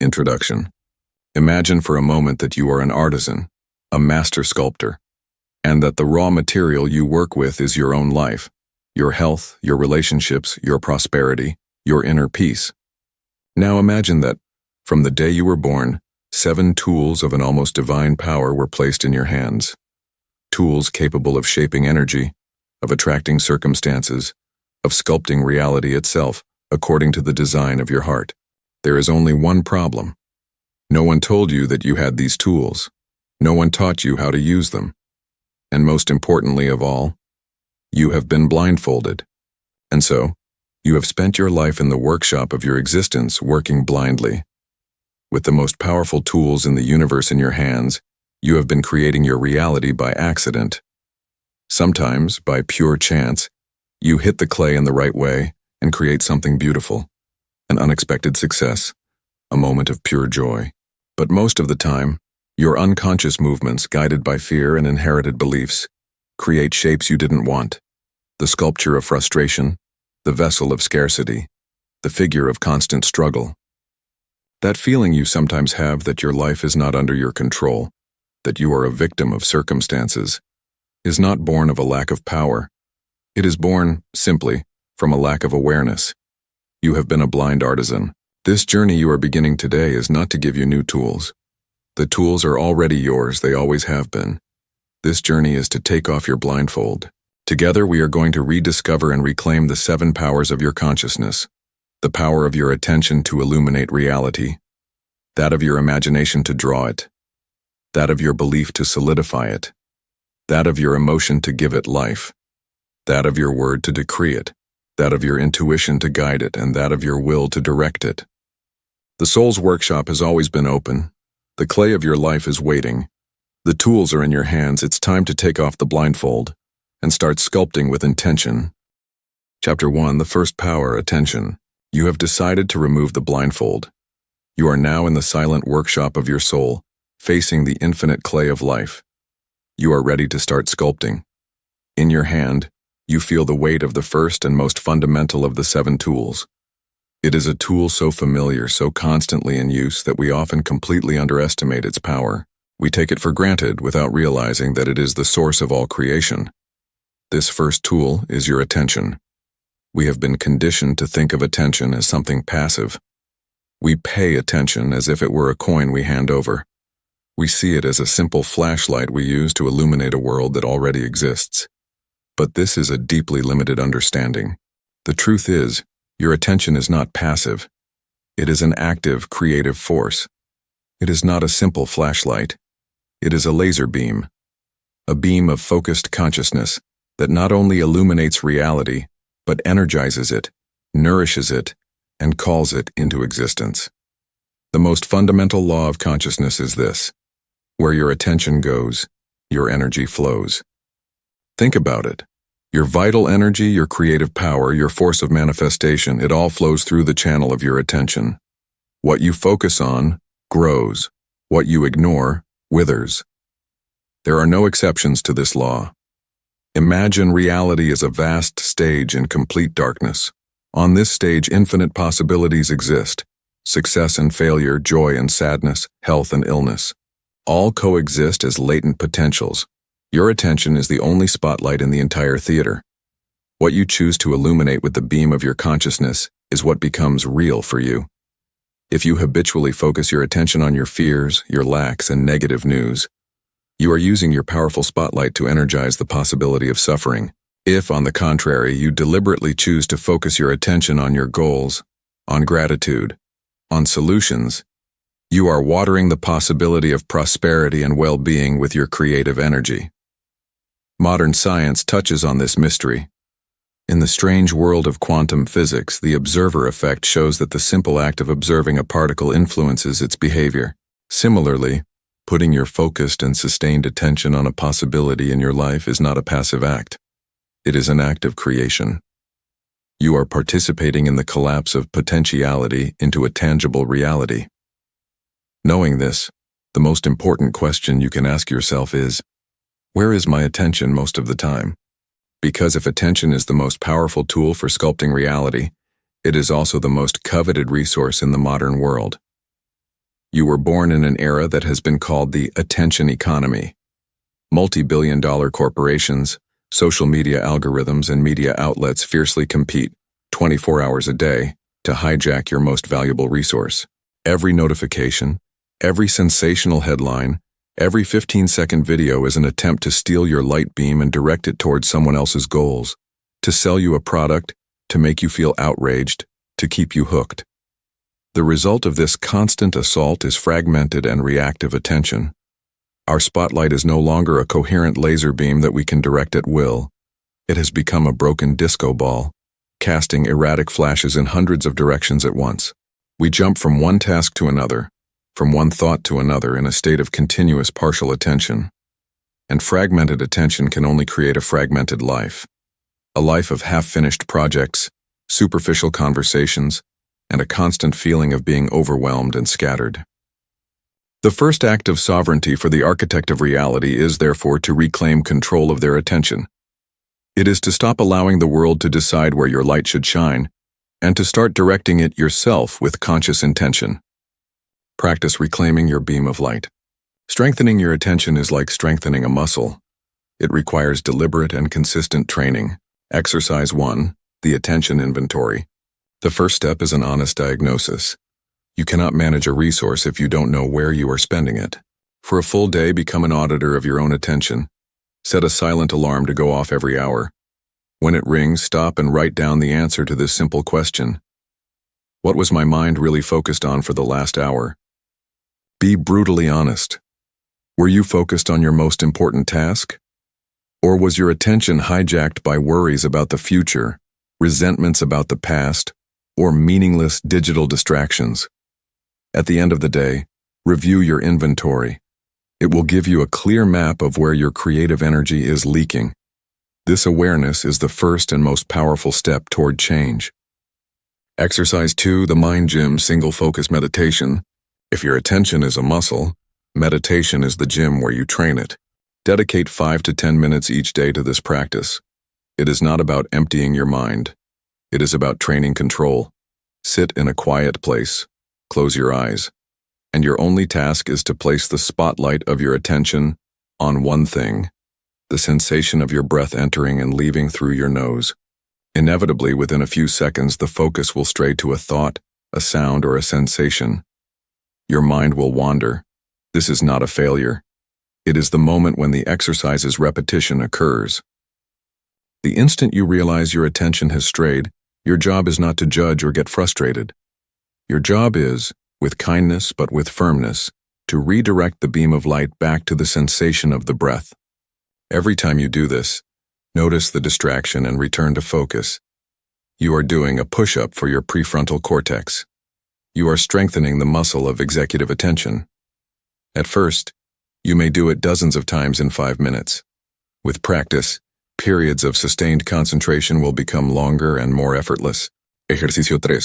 Introduction. Imagine for a moment that you are an artisan, a master sculptor, and that the raw material you work with is your own life, your health, your relationships, your prosperity, your inner peace. Now imagine that, from the day you were born, 7 tools of an almost divine power were placed in your hands. Tools capable of shaping energy, of attracting circumstances, of sculpting reality itself according to the design of your heart. There is only one problem. No one told you that you had these tools. No one taught you how to use them. And most importantly of all, you have been blindfolded. And so, you have spent your life in the workshop of your existence working blindly. With the most powerful tools in the universe in your hands, you have been creating your reality by accident. Sometimes, by pure chance, you hit the clay in the right way and create something beautiful, an unexpected success, a moment of pure joy. But most of the time, your unconscious movements, guided by fear and inherited beliefs, create shapes you didn't want. The sculpture of frustration, the vessel of scarcity, the figure of constant struggle. That feeling you sometimes have that your life is not under your control, that you are a victim of circumstances, is not born of a lack of power. It is born, simply, from a lack of awareness. You have been a blind artisan. This journey you are beginning today is not to give you new tools. The tools are already yours, they always have been. This journey is to take off your blindfold. Together we are going to rediscover and reclaim the 7 powers of your consciousness. The power of your attention to illuminate reality. That of your imagination to draw it. That of your belief to solidify it. That of your emotion to give it life. That of your word to decree it. That of your intuition to guide it, and that of your will to direct it. The soul's workshop has always been open. The clay of your life is waiting. The tools are in your hands. It's time to take off the blindfold and start sculpting with intention. Chapter 1, the first power, attention. You have decided to remove the blindfold. You are now in the silent workshop of your soul, facing the infinite clay of life. You are ready to start sculpting. In your hand, you feel the weight of the first and most fundamental of the 7 tools. It is a tool so familiar, so constantly in use that we often completely underestimate its power. We take it for granted without realizing that it is the source of all creation. This first tool is your attention. We have been conditioned to think of attention as something passive. We pay attention as if it were a coin we hand over. We see it as a simple flashlight we use to illuminate a world that already exists. But this is a deeply limited understanding. The truth is, your attention is not passive. It is an active, creative force. It is not a simple flashlight. It is a laser beam. A beam of focused consciousness that not only illuminates reality, but energizes it, nourishes it, and calls it into existence. The most fundamental law of consciousness is this: where your attention goes, your energy flows. Think about it. Your vital energy, your creative power, your force of manifestation, it all flows through the channel of your attention. What you focus on grows. What you ignore withers. There are no exceptions to this law. Imagine reality as a vast stage in complete darkness. On this stage, infinite possibilities exist. Success and failure, joy and sadness, health and illness. All coexist as latent potentials. Your attention is the only spotlight in the entire theater. What you choose to illuminate with the beam of your consciousness is what becomes real for you. If you habitually focus your attention on your fears, your lacks, and negative news, you are using your powerful spotlight to energize the possibility of suffering. If, on the contrary, you deliberately choose to focus your attention on your goals, on gratitude, on solutions, you are watering the possibility of prosperity and well-being with your creative energy. Modern science touches on this mystery. In the strange world of quantum physics, the observer effect shows that the simple act of observing a particle influences its behavior. Similarly, putting your focused and sustained attention on a possibility in your life is not a passive act. It is an act of creation. You are participating in the collapse of potentiality into a tangible reality. Knowing this, the most important question you can ask yourself is, where is my attention most of the time? Because if attention is the most powerful tool for sculpting reality, it is also the most coveted resource in the modern world. You were born in an era that has been called the attention economy. Multi-billion-dollar corporations, social media algorithms, and media outlets fiercely compete 24 hours a day to hijack your most valuable resource. Every notification, every sensational headline, every 15-second video is an attempt to steal your light beam and direct it towards someone else's goals, to sell you a product, to make you feel outraged, to keep you hooked. The result of this constant assault is fragmented and reactive attention. Our spotlight is no longer a coherent laser beam that we can direct at will. It has become a broken disco ball, casting erratic flashes in hundreds of directions at once. We jump from one task to another, from one thought to another in a state of continuous partial attention. And fragmented attention can only create a fragmented life. A life of half-finished projects, superficial conversations, and a constant feeling of being overwhelmed and scattered. The first act of sovereignty for the architect of reality is, therefore, to reclaim control of their attention. It is to stop allowing the world to decide where your light should shine, and to start directing it yourself with conscious intention. Practice reclaiming your beam of light. Strengthening your attention is like strengthening a muscle. It requires deliberate and consistent training. Exercise 1, the attention inventory. The first step is an honest diagnosis. You cannot manage a resource if you don't know where you are spending it. For a full day, become an auditor of your own attention. Set a silent alarm to go off every hour. When it rings, stop and write down the answer to this simple question. What was my mind really focused on for the last hour? Be brutally honest. Were you focused on your most important task? Or was your attention hijacked by worries about the future, resentments about the past, or meaningless digital distractions? At the end of the day, review your inventory. It will give you a clear map of where your creative energy is leaking. This awareness is the first and most powerful step toward change. Exercise 2, the Mind Gym Single Focus Meditation. If your attention is a muscle, meditation is the gym where you train it. Dedicate 5 to 10 minutes each day to this practice. It is not about emptying your mind. It is about training control. Sit in a quiet place. Close your eyes. And your only task is to place the spotlight of your attention on one thing, the sensation of your breath entering and leaving through your nose. Inevitably, within a few seconds, the focus will stray to a thought, a sound, or a sensation. Your mind will wander. This is not a failure. It is the moment when the exercise's repetition occurs. The instant you realize your attention has strayed, your job is not to judge or get frustrated. Your job is, with kindness but with firmness, to redirect the beam of light back to the sensation of the breath. Every time you do this, notice the distraction and return to focus. You are doing a push-up for your prefrontal cortex. You are strengthening the muscle of executive attention. At first, you may do it dozens of times in 5 minutes. With practice, periods of sustained concentration will become longer and more effortless. Ejercicio 3.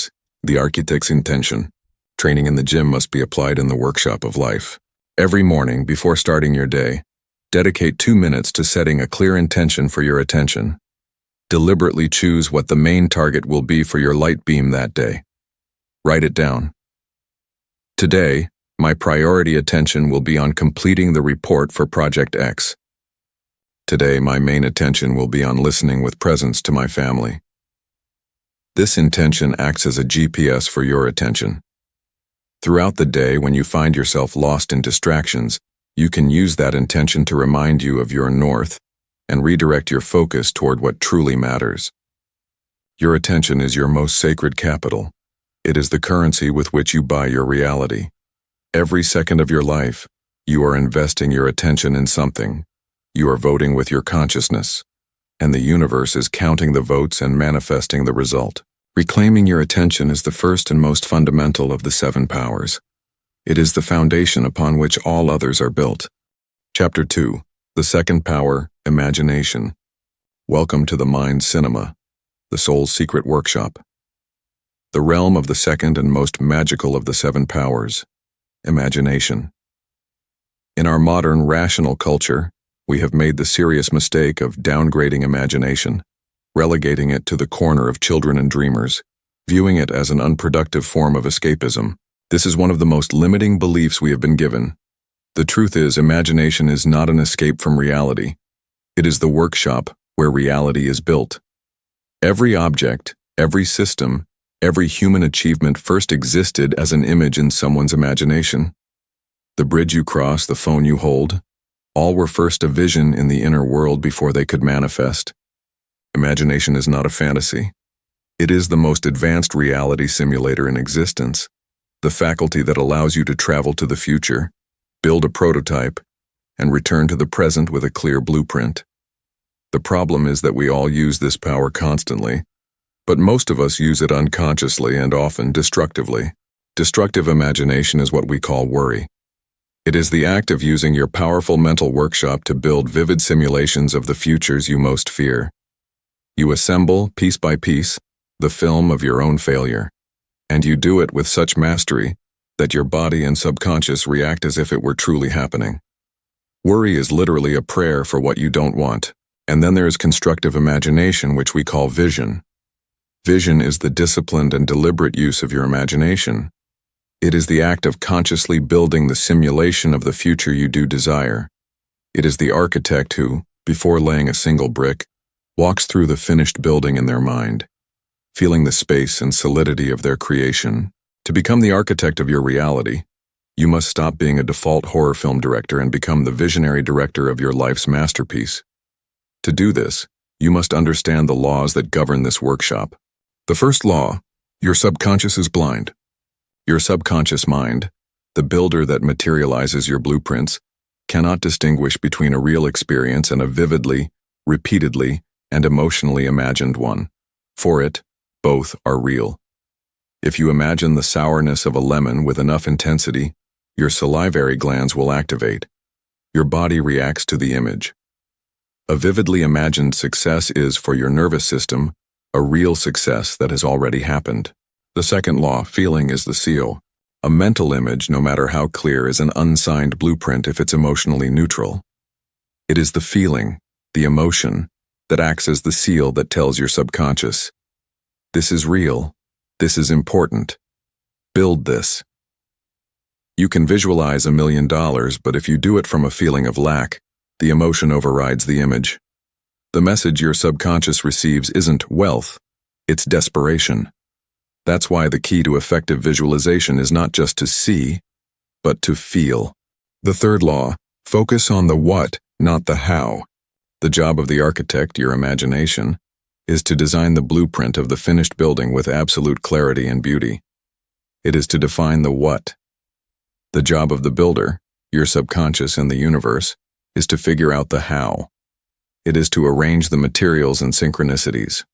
The architect's intention. Training in the gym must be applied in the workshop of life. Every morning, before starting your day, dedicate 2 minutes to setting a clear intention for your attention. Deliberately choose what the main target will be for your light beam that day. Write it down. Today, my priority attention will be on completing the report for Project X. Today, my main attention will be on listening with presence to my family. This intention acts as a GPS for your attention. Throughout the day, when you find yourself lost in distractions, you can use that intention to remind you of your north and redirect your focus toward what truly matters. Your attention is your most sacred capital. It is the currency with which you buy your reality. Every second of your life, you are investing your attention in something. You are voting with your consciousness, and the universe is counting the votes and manifesting the result. Reclaiming your attention is the first and most fundamental of the 7 powers. It is the foundation upon which all others are built. Chapter 2. The second power, imagination. Welcome to the Mind Cinema, the soul's secret workshop. The realm of the second and most magical of the 7 powers, imagination. In our modern rational culture, we have made the serious mistake of downgrading imagination, relegating it to the corner of children and dreamers, viewing it as an unproductive form of escapism. This is one of the most limiting beliefs we have been given. The truth is, imagination is not an escape from reality. It is the workshop where reality is built. Every object, every system, every human achievement first existed as an image in someone's imagination. The bridge you cross, the phone you hold, all were first a vision in the inner world before they could manifest. Imagination is not a fantasy. It is the most advanced reality simulator in existence, the faculty that allows you to travel to the future, build a prototype, and return to the present with a clear blueprint. The problem is that we all use this power constantly, but most of us use it unconsciously and often destructively. Destructive imagination is what we call worry. It is the act of using your powerful mental workshop to build vivid simulations of the futures you most fear. You assemble, piece by piece, the film of your own failure, and you do it with such mastery that your body and subconscious react as if it were truly happening. Worry is literally a prayer for what you don't want, and then there is constructive imagination, which we call vision. Vision is the disciplined and deliberate use of your imagination. It is the act of consciously building the simulation of the future you do desire. It is the architect who, before laying a single brick, walks through the finished building in their mind, feeling the space and solidity of their creation. To become the architect of your reality, you must stop being a default horror film director and become the visionary director of your life's masterpiece. To do this, you must understand the laws that govern this workshop. The first law: your subconscious is blind. Your subconscious mind, the builder that materializes your blueprints, cannot distinguish between a real experience and a vividly, repeatedly, and emotionally imagined one. For it, both are real. If you imagine the sourness of a lemon with enough intensity, your salivary glands will activate. Your body reacts to the image. A vividly imagined success is, for your nervous system, a real success that has already happened. The second law, feeling is the seal. A mental image, no matter how clear, is an unsigned blueprint if it's emotionally neutral. It is the feeling, the emotion, that acts as the seal that tells your subconscious, this is real, this is important, build this. You can visualize $1 million, but if you do it from a feeling of lack, the emotion overrides the image. The message your subconscious receives isn't wealth, it's desperation. That's why the key to effective visualization is not just to see, but to feel. The third law, focus on the what, not the how. The job of the architect, your imagination, is to design the blueprint of the finished building with absolute clarity and beauty. It is to define the what. The job of the builder, your subconscious and the universe, is to figure out the how. It is to arrange the materials and synchronicities.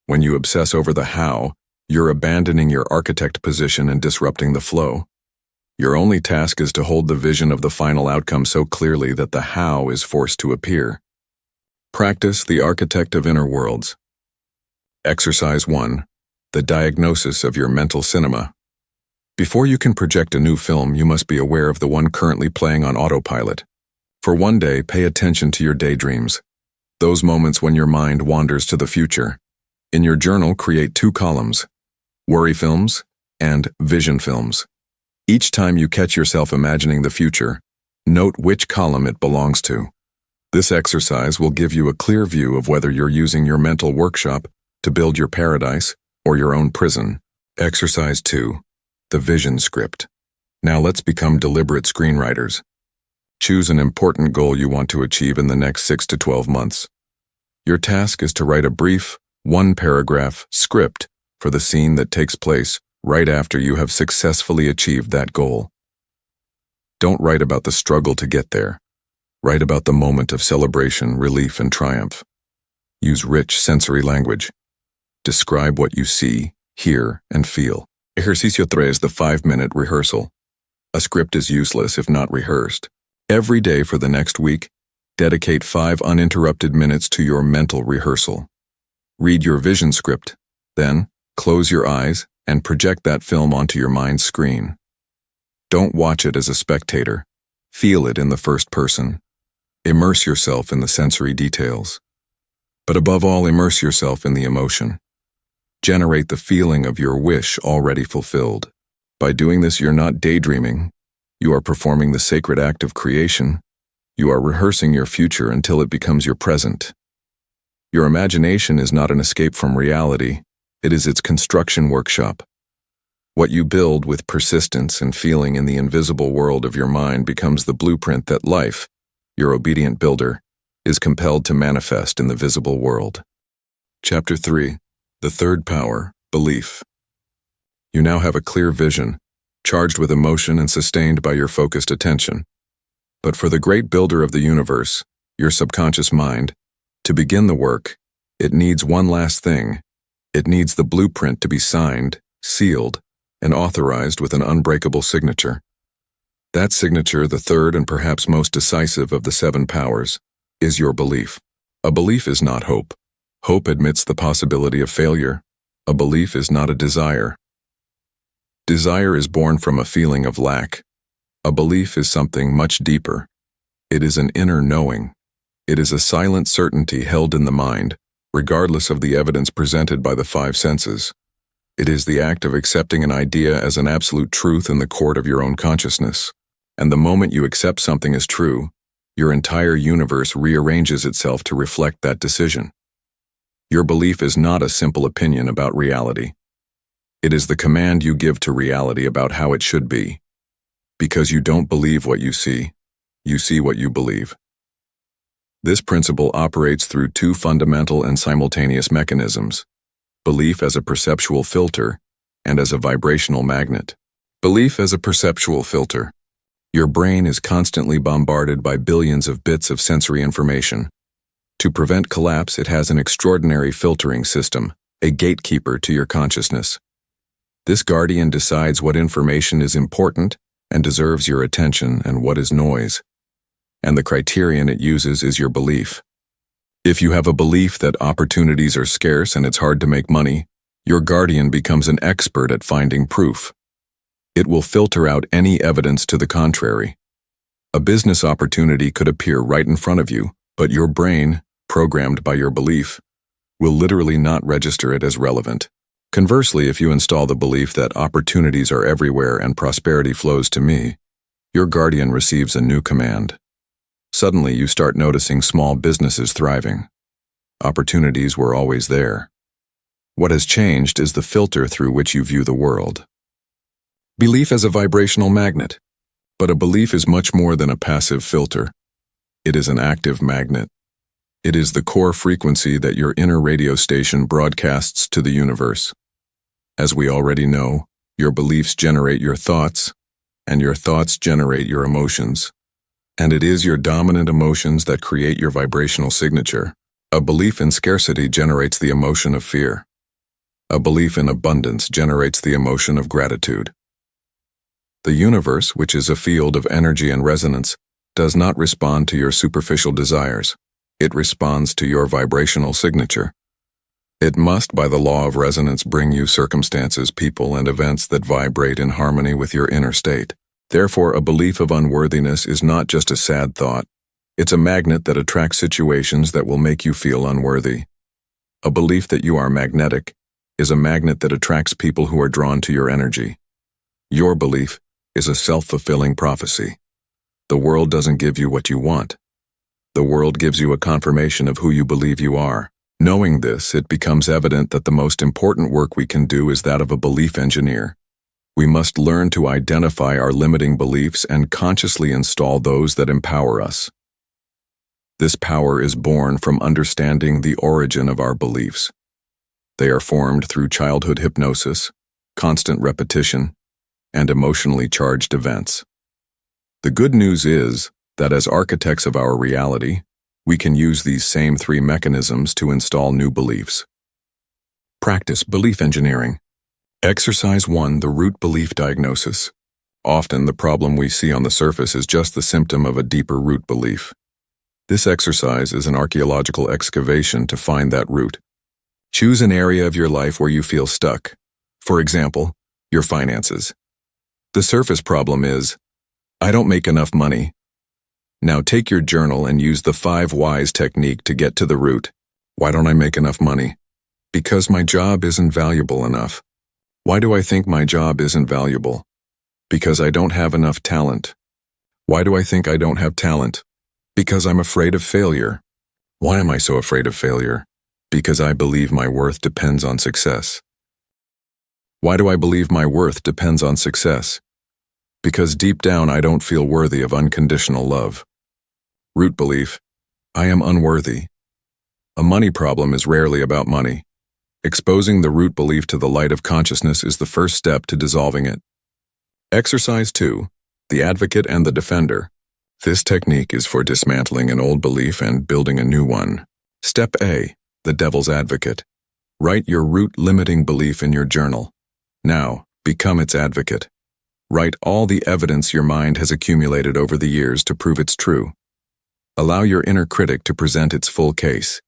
When you obsess over the how, you're abandoning your architect position and disrupting the flow. Your only task is to hold the vision of the final outcome so clearly that the how is forced to appear. Practice the architect of inner worlds. Exercise 1. The diagnosis of your mental cinema. Before you can project a new film, you must be aware of the one currently playing on autopilot. For one day, pay attention to your daydreams, those moments when your mind wanders to the future. In your journal, create 2 columns, worry films and vision films. Each time you catch yourself imagining the future, note which column it belongs to. This exercise will give you a clear view of whether you're using your mental workshop to build your paradise or your own prison. Exercise 2. The vision script. Now let's become deliberate screenwriters. Choose an important goal you want to achieve in the next 6 to 12 months. Your task is to write a brief, 1-paragraph script for the scene that takes place right after you have successfully achieved that goal. Don't write about the struggle to get there. Write about the moment of celebration, relief, and triumph. Use rich sensory language. Describe what you see, hear, and feel. Ejercicio 3 is the 5-minute rehearsal. A script is useless if not rehearsed. Every day for the next week, dedicate 5 uninterrupted minutes to your mental rehearsal. Read your vision script, then close your eyes and project that film onto your mind's screen. Don't watch it as a spectator. Feel it in the first person. Immerse yourself in the sensory details. But above all, immerse yourself in the emotion. Generate the feeling of your wish already fulfilled. By doing this, you're not daydreaming. You are performing the sacred act of creation. You are rehearsing your future until it becomes your present. Your imagination is not an escape from reality. It is its construction workshop. What you build with persistence and feeling in the invisible world of your mind becomes the blueprint that life, your obedient builder, is compelled to manifest in the visible world. Chapter 3. The third power, belief. You now have a clear vision, charged with emotion and sustained by your focused attention. But for the great builder of the universe, your subconscious mind, to begin the work, it needs one last thing. It needs the blueprint to be signed, sealed, and authorized with an unbreakable signature. That signature, the third and perhaps most decisive of the 7 powers, is your belief. A belief is not hope. Hope admits the possibility of failure. A belief is not a desire. Desire is born from a feeling of lack. A belief is something much deeper. It is an inner knowing. It is a silent certainty held in the mind, regardless of the evidence presented by the 5 senses. It is the act of accepting an idea as an absolute truth in the court of your own consciousness. And the moment you accept something as true, your entire universe rearranges itself to reflect that decision. Your belief is not a simple opinion about reality. It is the command you give to reality about how it should be. Because you don't believe what you see what you believe. This principle operates through 2 fundamental and simultaneous mechanisms: belief as a perceptual filter and as a vibrational magnet. Belief as a perceptual filter. Your brain is constantly bombarded by billions of bits of sensory information. To prevent collapse, it has an extraordinary filtering system, a gatekeeper to your consciousness. This guardian decides what information is important and deserves your attention and what is noise. And the criterion it uses is your belief. If you have a belief that opportunities are scarce and it's hard to make money, your guardian becomes an expert at finding proof. It will filter out any evidence to the contrary. A business opportunity could appear right in front of you, but your brain, programmed by your belief, will literally not register it as relevant. Conversely, if you install the belief that opportunities are everywhere and prosperity flows to me, your guardian receives a new command. Suddenly, you start noticing small businesses thriving. Opportunities were always there. What has changed is the filter through which you view the world. Belief as a vibrational magnet. But a belief is much more than a passive filter. It is an active magnet. It is the core frequency that your inner radio station broadcasts to the universe. As we already know, your beliefs generate your thoughts, and your thoughts generate your emotions. And it is your dominant emotions that create your vibrational signature. A belief in scarcity generates the emotion of fear. A belief in abundance generates the emotion of gratitude. The universe, which is a field of energy and resonance, does not respond to your superficial desires. It responds to your vibrational signature. It must, by the law of resonance, bring you circumstances, people, and events that vibrate in harmony with your inner state. Therefore, a belief of unworthiness is not just a sad thought. It's a magnet that attracts situations that will make you feel unworthy. A belief that you are magnetic is a magnet that attracts people who are drawn to your energy. Your belief is a self-fulfilling prophecy. The world doesn't give you what you want. The world gives you a confirmation of who you believe you are. Knowing this, it becomes evident that the most important work we can do is that of a belief engineer. We must learn to identify our limiting beliefs and consciously install those that empower us. This power is born from understanding the origin of our beliefs. They are formed through childhood hypnosis, constant repetition, and emotionally charged events. The good news is that as architects of our reality, we can use these same 3 mechanisms to install new beliefs. Practice belief engineering. Exercise 1. The root belief diagnosis. Often, the problem we see on the surface is just the symptom of a deeper root belief. This exercise is an archaeological excavation to find that root. Choose an area of your life where you feel stuck. For example, your finances. The surface problem is, I don't make enough money. Now take your journal and use the 5 whys technique to get to the root. Why don't I make enough money? Because my job isn't valuable enough. Why do I think my job isn't valuable? Because I don't have enough talent. Why do I think I don't have talent? Because I'm afraid of failure. Why am I so afraid of failure? Because I believe my worth depends on success. Why do I believe my worth depends on success? Because deep down I don't feel worthy of unconditional love. Root belief: I am unworthy. A money problem is rarely about money. Exposing the root belief to the light of consciousness is the first step to dissolving it. Exercise 2. The Advocate and the Defender. This technique is for dismantling an old belief and building a new one. Step A. The Devil's Advocate. Write your root-limiting belief in your journal. Now, become its advocate. Write all the evidence your mind has accumulated over the years to prove it's true. Allow your inner critic to present its full case.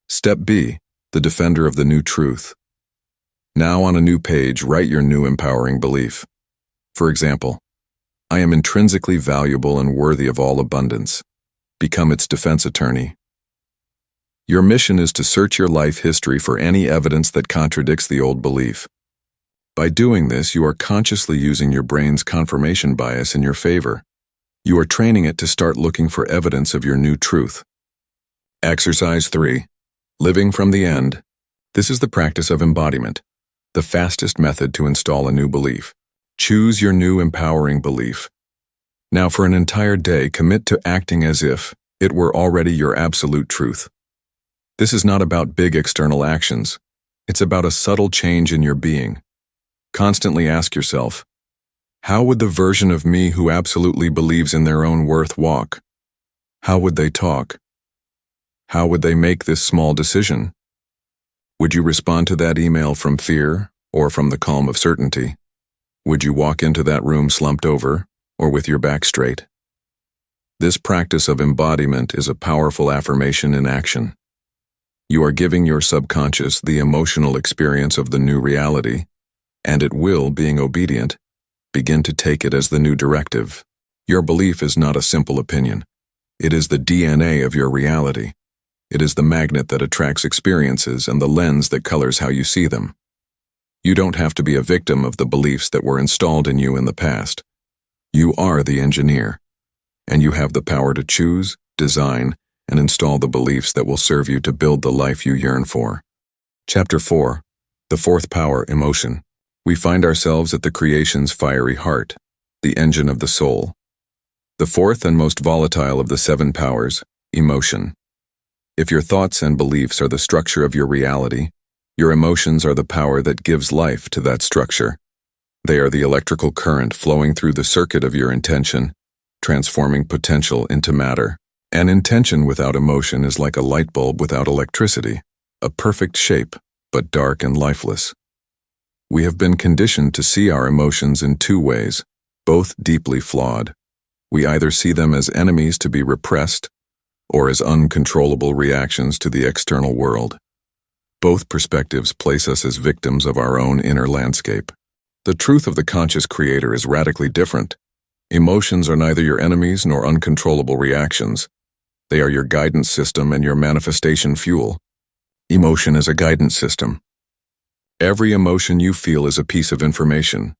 Step B. The Defender of the New Truth. Now on a new page, write your new empowering belief. For example, I am intrinsically valuable and worthy of all abundance. Become its defense attorney. Your mission is to search your life history for any evidence that contradicts the old belief. By doing this, you are consciously using your brain's confirmation bias in your favor. You are training it to start looking for evidence of your new truth. Exercise 3. Living from the end. This is the practice of embodiment, the fastest method to install a new belief. Choose your new empowering belief. Now for an entire day, commit to acting as if it were already your absolute truth. This is not about big external actions. It's about a subtle change in your being. Constantly ask yourself, how would the version of me who absolutely believes in their own worth walk? How would they talk? How would they make this small decision? Would you respond to that email from fear or from the calm of certainty? Would you walk into that room slumped over or with your back straight? This practice of embodiment is a powerful affirmation in action. You are giving your subconscious the emotional experience of the new reality, and it will, being obedient, begin to take it as the new directive. Your belief is not a simple opinion. It is the DNA of your reality. It is the magnet that attracts experiences and the lens that colors how you see them. You don't have to be a victim of the beliefs that were installed in you in the past. You are the engineer, and you have the power to choose, design, and install the beliefs that will serve you to build the life you yearn for. Chapter 4. The Fourth Power, Emotion. We find ourselves at the creation's fiery heart, the engine of the soul. The fourth and most volatile of the 7 powers, emotion. If your thoughts and beliefs are the structure of your reality, your emotions are the power that gives life to that structure. They are the electrical current flowing through the circuit of your intention, transforming potential into matter. An intention without emotion is like a light bulb without electricity, a perfect shape, but dark and lifeless. We have been conditioned to see our emotions in 2 ways, both deeply flawed. We either see them as enemies to be repressed, or as uncontrollable reactions to the external world. Both perspectives place us as victims of our own inner landscape. The truth of the conscious creator is radically different. Emotions are neither your enemies nor uncontrollable reactions. They are your guidance system and your manifestation fuel. Emotion is a guidance system. Every emotion you feel is a piece of information.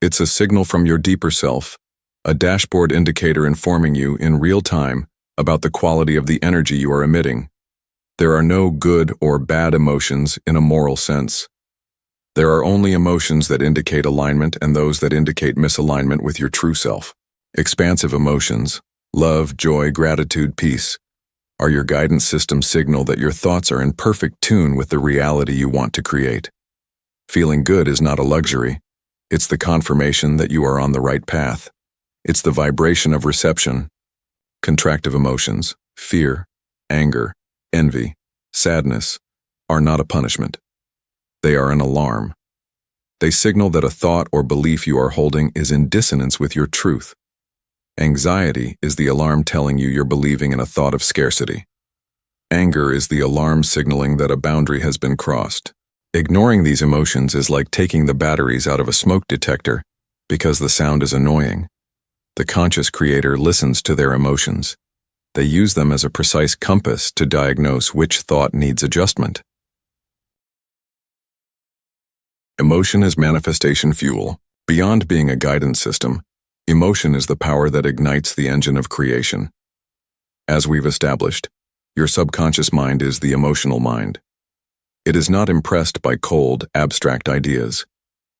It's a signal from your deeper self, a dashboard indicator informing you in real time about the quality of the energy you are emitting. There are no good or bad emotions in a moral sense. There are only emotions that indicate alignment and those that indicate misalignment with your true self. Expansive emotions, love, joy, gratitude, peace, are your guidance system signal that your thoughts are in perfect tune with the reality you want to create. Feeling good is not a luxury. It's the confirmation that you are on the right path. It's the vibration of reception. Contractive emotions, fear, anger, envy, sadness, are not a punishment. They are an alarm. They signal that a thought or belief you are holding is in dissonance with your truth. Anxiety is the alarm telling you you're believing in a thought of scarcity. Anger is the alarm signaling that a boundary has been crossed. Ignoring these emotions is like taking the batteries out of a smoke detector because the sound is annoying. The conscious creator listens to their emotions. They use them as a precise compass to diagnose which thought needs adjustment. Emotion is manifestation fuel. Beyond being a guidance system, emotion is the power that ignites the engine of creation. As we've established, your subconscious mind is the emotional mind. It is not impressed by cold, abstract ideas.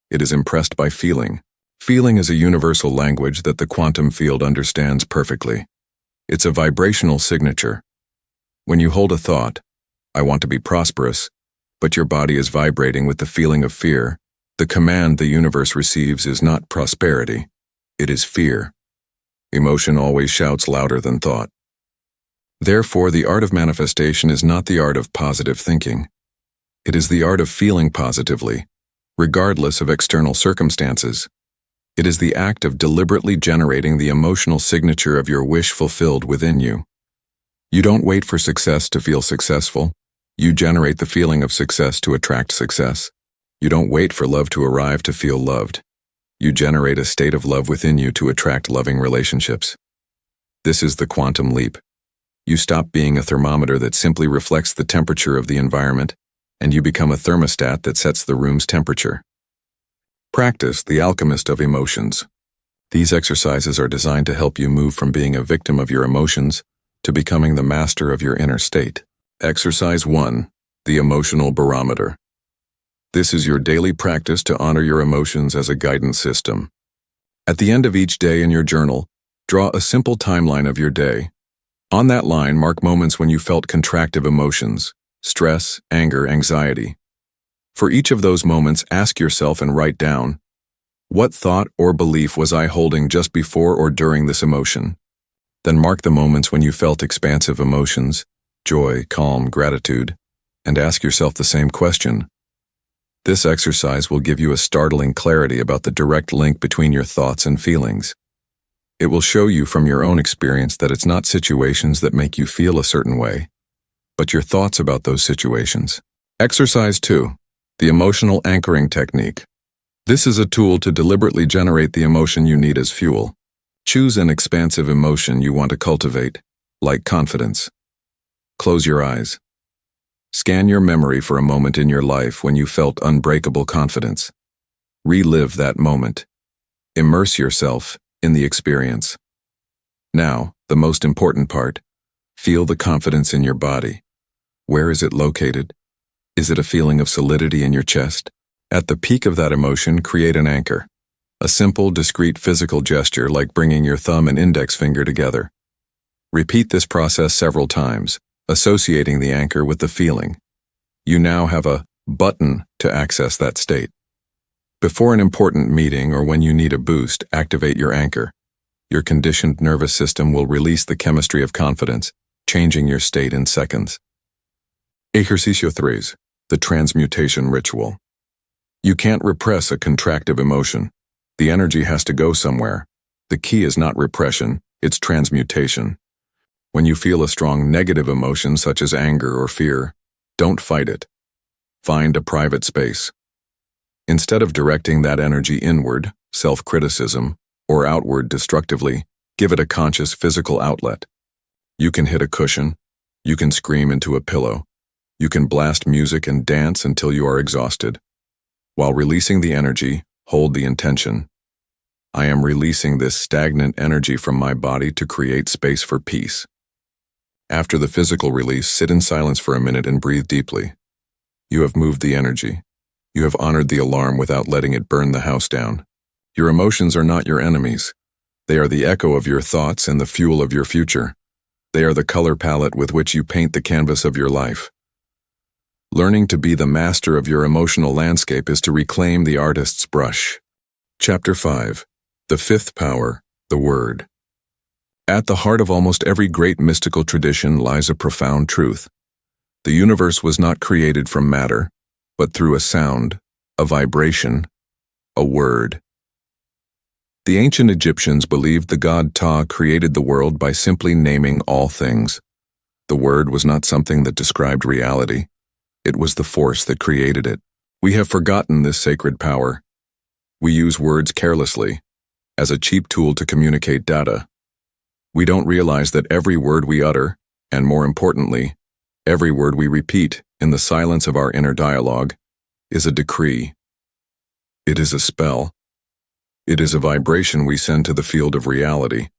It is impressed by feeling. Feeling is a universal language that the quantum field understands perfectly. It's a vibrational signature. When you hold a thought, I want to be prosperous, but your body is vibrating with the feeling of fear, the command the universe receives is not prosperity, it is fear. Emotion always shouts louder than thought. Therefore, the art of manifestation is not the art of positive thinking. It is the art of feeling positively, regardless of external circumstances. It is the act of deliberately generating the emotional signature of your wish fulfilled within you. You don't wait for success to feel successful. You generate the feeling of success to attract success. You don't wait for love to arrive to feel loved. You generate a state of love within you to attract loving relationships. This is the quantum leap. You stop being a thermometer that simply reflects the temperature of the environment, and you become a thermostat that sets the room's temperature. Practice the alchemist of emotions. These exercises are designed to help you move from being a victim of your emotions to becoming the master of your inner state. Exercise 1. The emotional barometer. This is your daily practice to honor your emotions as a guidance system. At the end of each day in your journal, draw a simple timeline of your day. On that line, mark moments when you felt contractive emotions, stress, anger, anxiety. For each of those moments, ask yourself and write down, what thought or belief was I holding just before or during this emotion? Then mark the moments when you felt expansive emotions, joy, calm, gratitude, and ask yourself the same question. This exercise will give you a startling clarity about the direct link between your thoughts and feelings. It will show you from your own experience that it's not situations that make you feel a certain way, but your thoughts about those situations. Exercise 2. The emotional anchoring technique. This is a tool to deliberately generate the emotion you need as fuel. Choose an expansive emotion you want to cultivate, like confidence. Close your eyes. Scan your memory for a moment in your life when you felt unbreakable confidence. Relive that moment. Immerse yourself in the experience. Now, the most important part. Feel the confidence in your body. Where is it located? Is it a feeling of solidity in your chest? At the peak of that emotion, create an anchor. A simple, discrete physical gesture like bringing your thumb and index finger together. Repeat this process several times, associating the anchor with the feeling. You now have a button to access that state. Before an important meeting or when you need a boost, activate your anchor. Your conditioned nervous system will release the chemistry of confidence, changing your state in seconds. Ejercicio 3. The transmutation ritual. You can't repress a contractive emotion. The energy has to go somewhere. The key is not repression, it's transmutation. When you feel a strong negative emotion such as anger or fear, don't fight it. Find a private space. Instead of directing that energy inward, self-criticism, or outward destructively, give it a conscious physical outlet. You can hit a cushion. You can scream into a pillow. You can blast music and dance until you are exhausted. While releasing the energy, hold the intention. I am releasing this stagnant energy from my body to create space for peace. After the physical release, sit in silence for a minute and breathe deeply. You have moved the energy. You have honored the alarm without letting it burn the house down. Your emotions are not your enemies. They are the echo of your thoughts and the fuel of your future. They are the color palette with which you paint the canvas of your life. Learning to be the master of your emotional landscape is to reclaim the artist's brush. Chapter 5. The fifth power, the word. At the heart of almost every great mystical tradition lies a profound truth. The universe was not created from matter, but through a sound, a vibration, a word. The ancient Egyptians believed the god Ptah created the world by simply naming all things. The word was not something that described reality. It was the force that created it. We have forgotten this sacred power. We use words carelessly, as a cheap tool to communicate data. We don't realize that every word we utter, and more importantly, every word we repeat in the silence of our inner dialogue, is a decree. It is a spell. It is a vibration we send to the field of reality,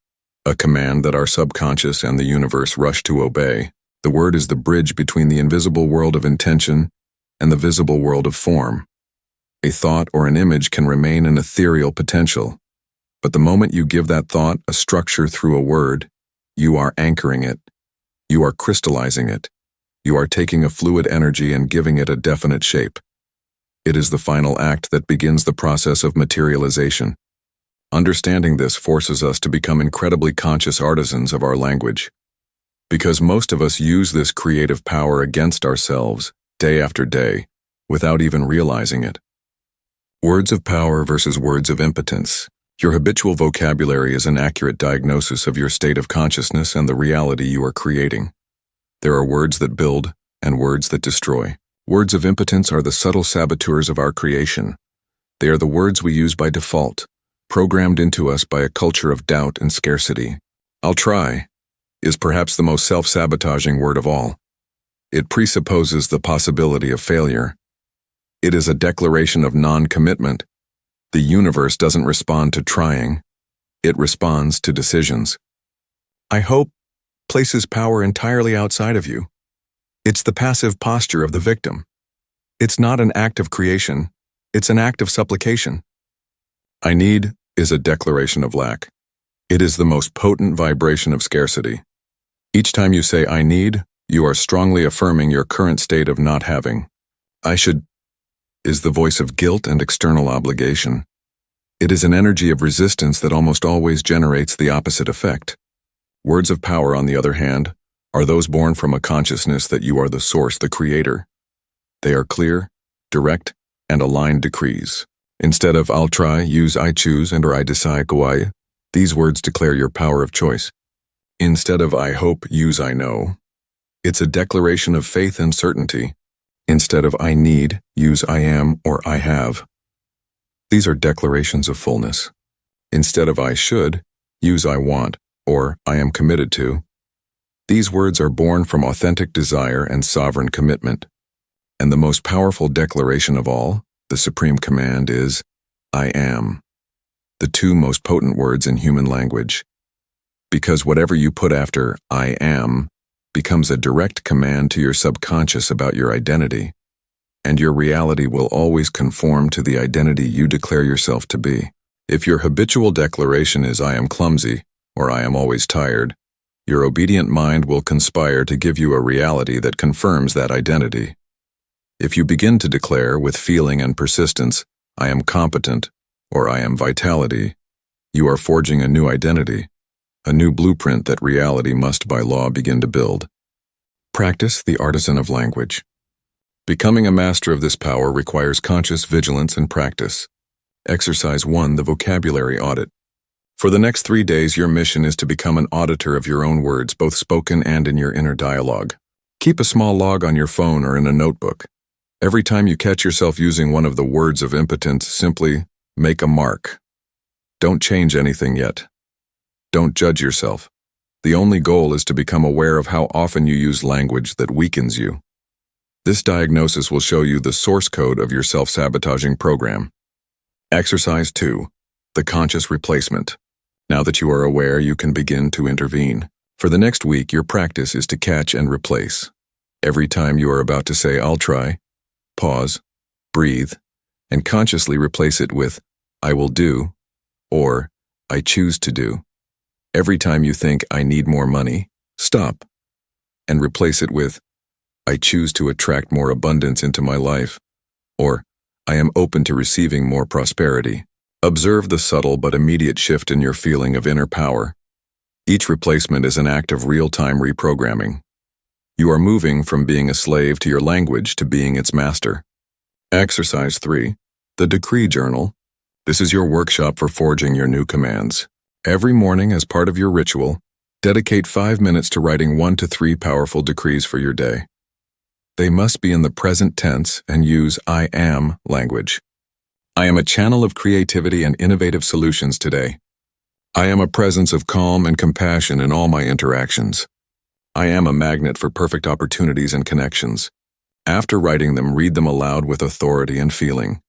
a command that our subconscious and the universe rush to obey. The word is the bridge between the invisible world of intention and the visible world of form. A thought or an image can remain an ethereal potential, but the moment you give that thought a structure through a word, you are anchoring it. You are crystallizing it. You are taking a fluid energy and giving it a definite shape. It is the final act that begins the process of materialization. Understanding this forces us to become incredibly conscious artisans of our language, because most of us use this creative power against ourselves day after day without even realizing it. Words of power versus words of impotence. Your habitual vocabulary is an accurate diagnosis of your state of consciousness and the reality you are creating. There are words that build and words that destroy. Words of impotence are the subtle saboteurs of our creation. They are the words we use by default, programmed into us by a culture of doubt and scarcity. "I'll try" is perhaps the most self-sabotaging word of all. It presupposes the possibility of failure. It is a declaration of non-commitment. The universe doesn't respond to trying. It responds to decisions. "I hope" places power entirely outside of you. It's the passive posture of the victim. It's not an act of creation. It's an act of supplication. "I need" is a declaration of lack. It is the most potent vibration of scarcity. Each time you say "I need," you are strongly affirming your current state of not having. "I should" is the voice of guilt and external obligation. It is an energy of resistance that almost always generates the opposite effect. Words of power, on the other hand, are those born from a consciousness that you are the source, the creator. They are clear, direct, and aligned decrees. Instead of "I'll try," use "I choose" and or "I decide." These words declare your power of choice. Instead of "I hope," use "I know." It's a declaration of faith and certainty. Instead of "I need," use "I am" or "I have." These are declarations of fullness. Instead of "I should," use "I want" or "I am committed to." These words are born from authentic desire and sovereign commitment. And the most powerful declaration of all, the supreme command, is "I am." The two most potent words in human language. Because whatever you put after "I am" becomes a direct command to your subconscious about your identity, and your reality will always conform to the identity you declare yourself to be. If your habitual declaration is "I am clumsy" or "I am always tired," your obedient mind will conspire to give you a reality that confirms that identity. If you begin to declare with feeling and persistence, "I am competent" or "I am vitality," you are forging a new identity, a new blueprint that reality must by law begin to build. Practice the artisan of language. Becoming a master of this power requires conscious vigilance and practice. Exercise 1, the vocabulary audit. For the next 3 days, your mission is to become an auditor of your own words, both spoken and in your inner dialogue. Keep a small log on your phone or in a notebook. Every time you catch yourself using one of the words of impotence, simply make a mark. Don't change anything yet. Don't judge yourself. The only goal is to become aware of how often you use language that weakens you. This diagnosis will show you the source code of your self-sabotaging program. Exercise 2, the conscious replacement. Now that you are aware, you can begin to intervene. For the next week, your practice is to catch and replace. Every time you are about to say "I'll try," pause, breathe, and consciously replace it with "I will do" or "I choose to do." Every time you think "I need more money," stop and replace it with "I choose to attract more abundance into my life," or "I am open to receiving more prosperity." Observe the subtle but immediate shift in your feeling of inner power. Each replacement is an act of real-time reprogramming. You are moving from being a slave to your language to being its master. Exercise 3, the decree journal. This is your workshop for forging your new commands. Every morning, as part of your ritual, dedicate 5 minutes to writing 1 to 3 powerful decrees for your day. They must be in the present tense and use "I am" language. I am a channel of creativity and innovative solutions today. I am a presence of calm and compassion in all my interactions. I am a magnet for perfect opportunities and connections. After writing them, read them aloud with authority and feeling.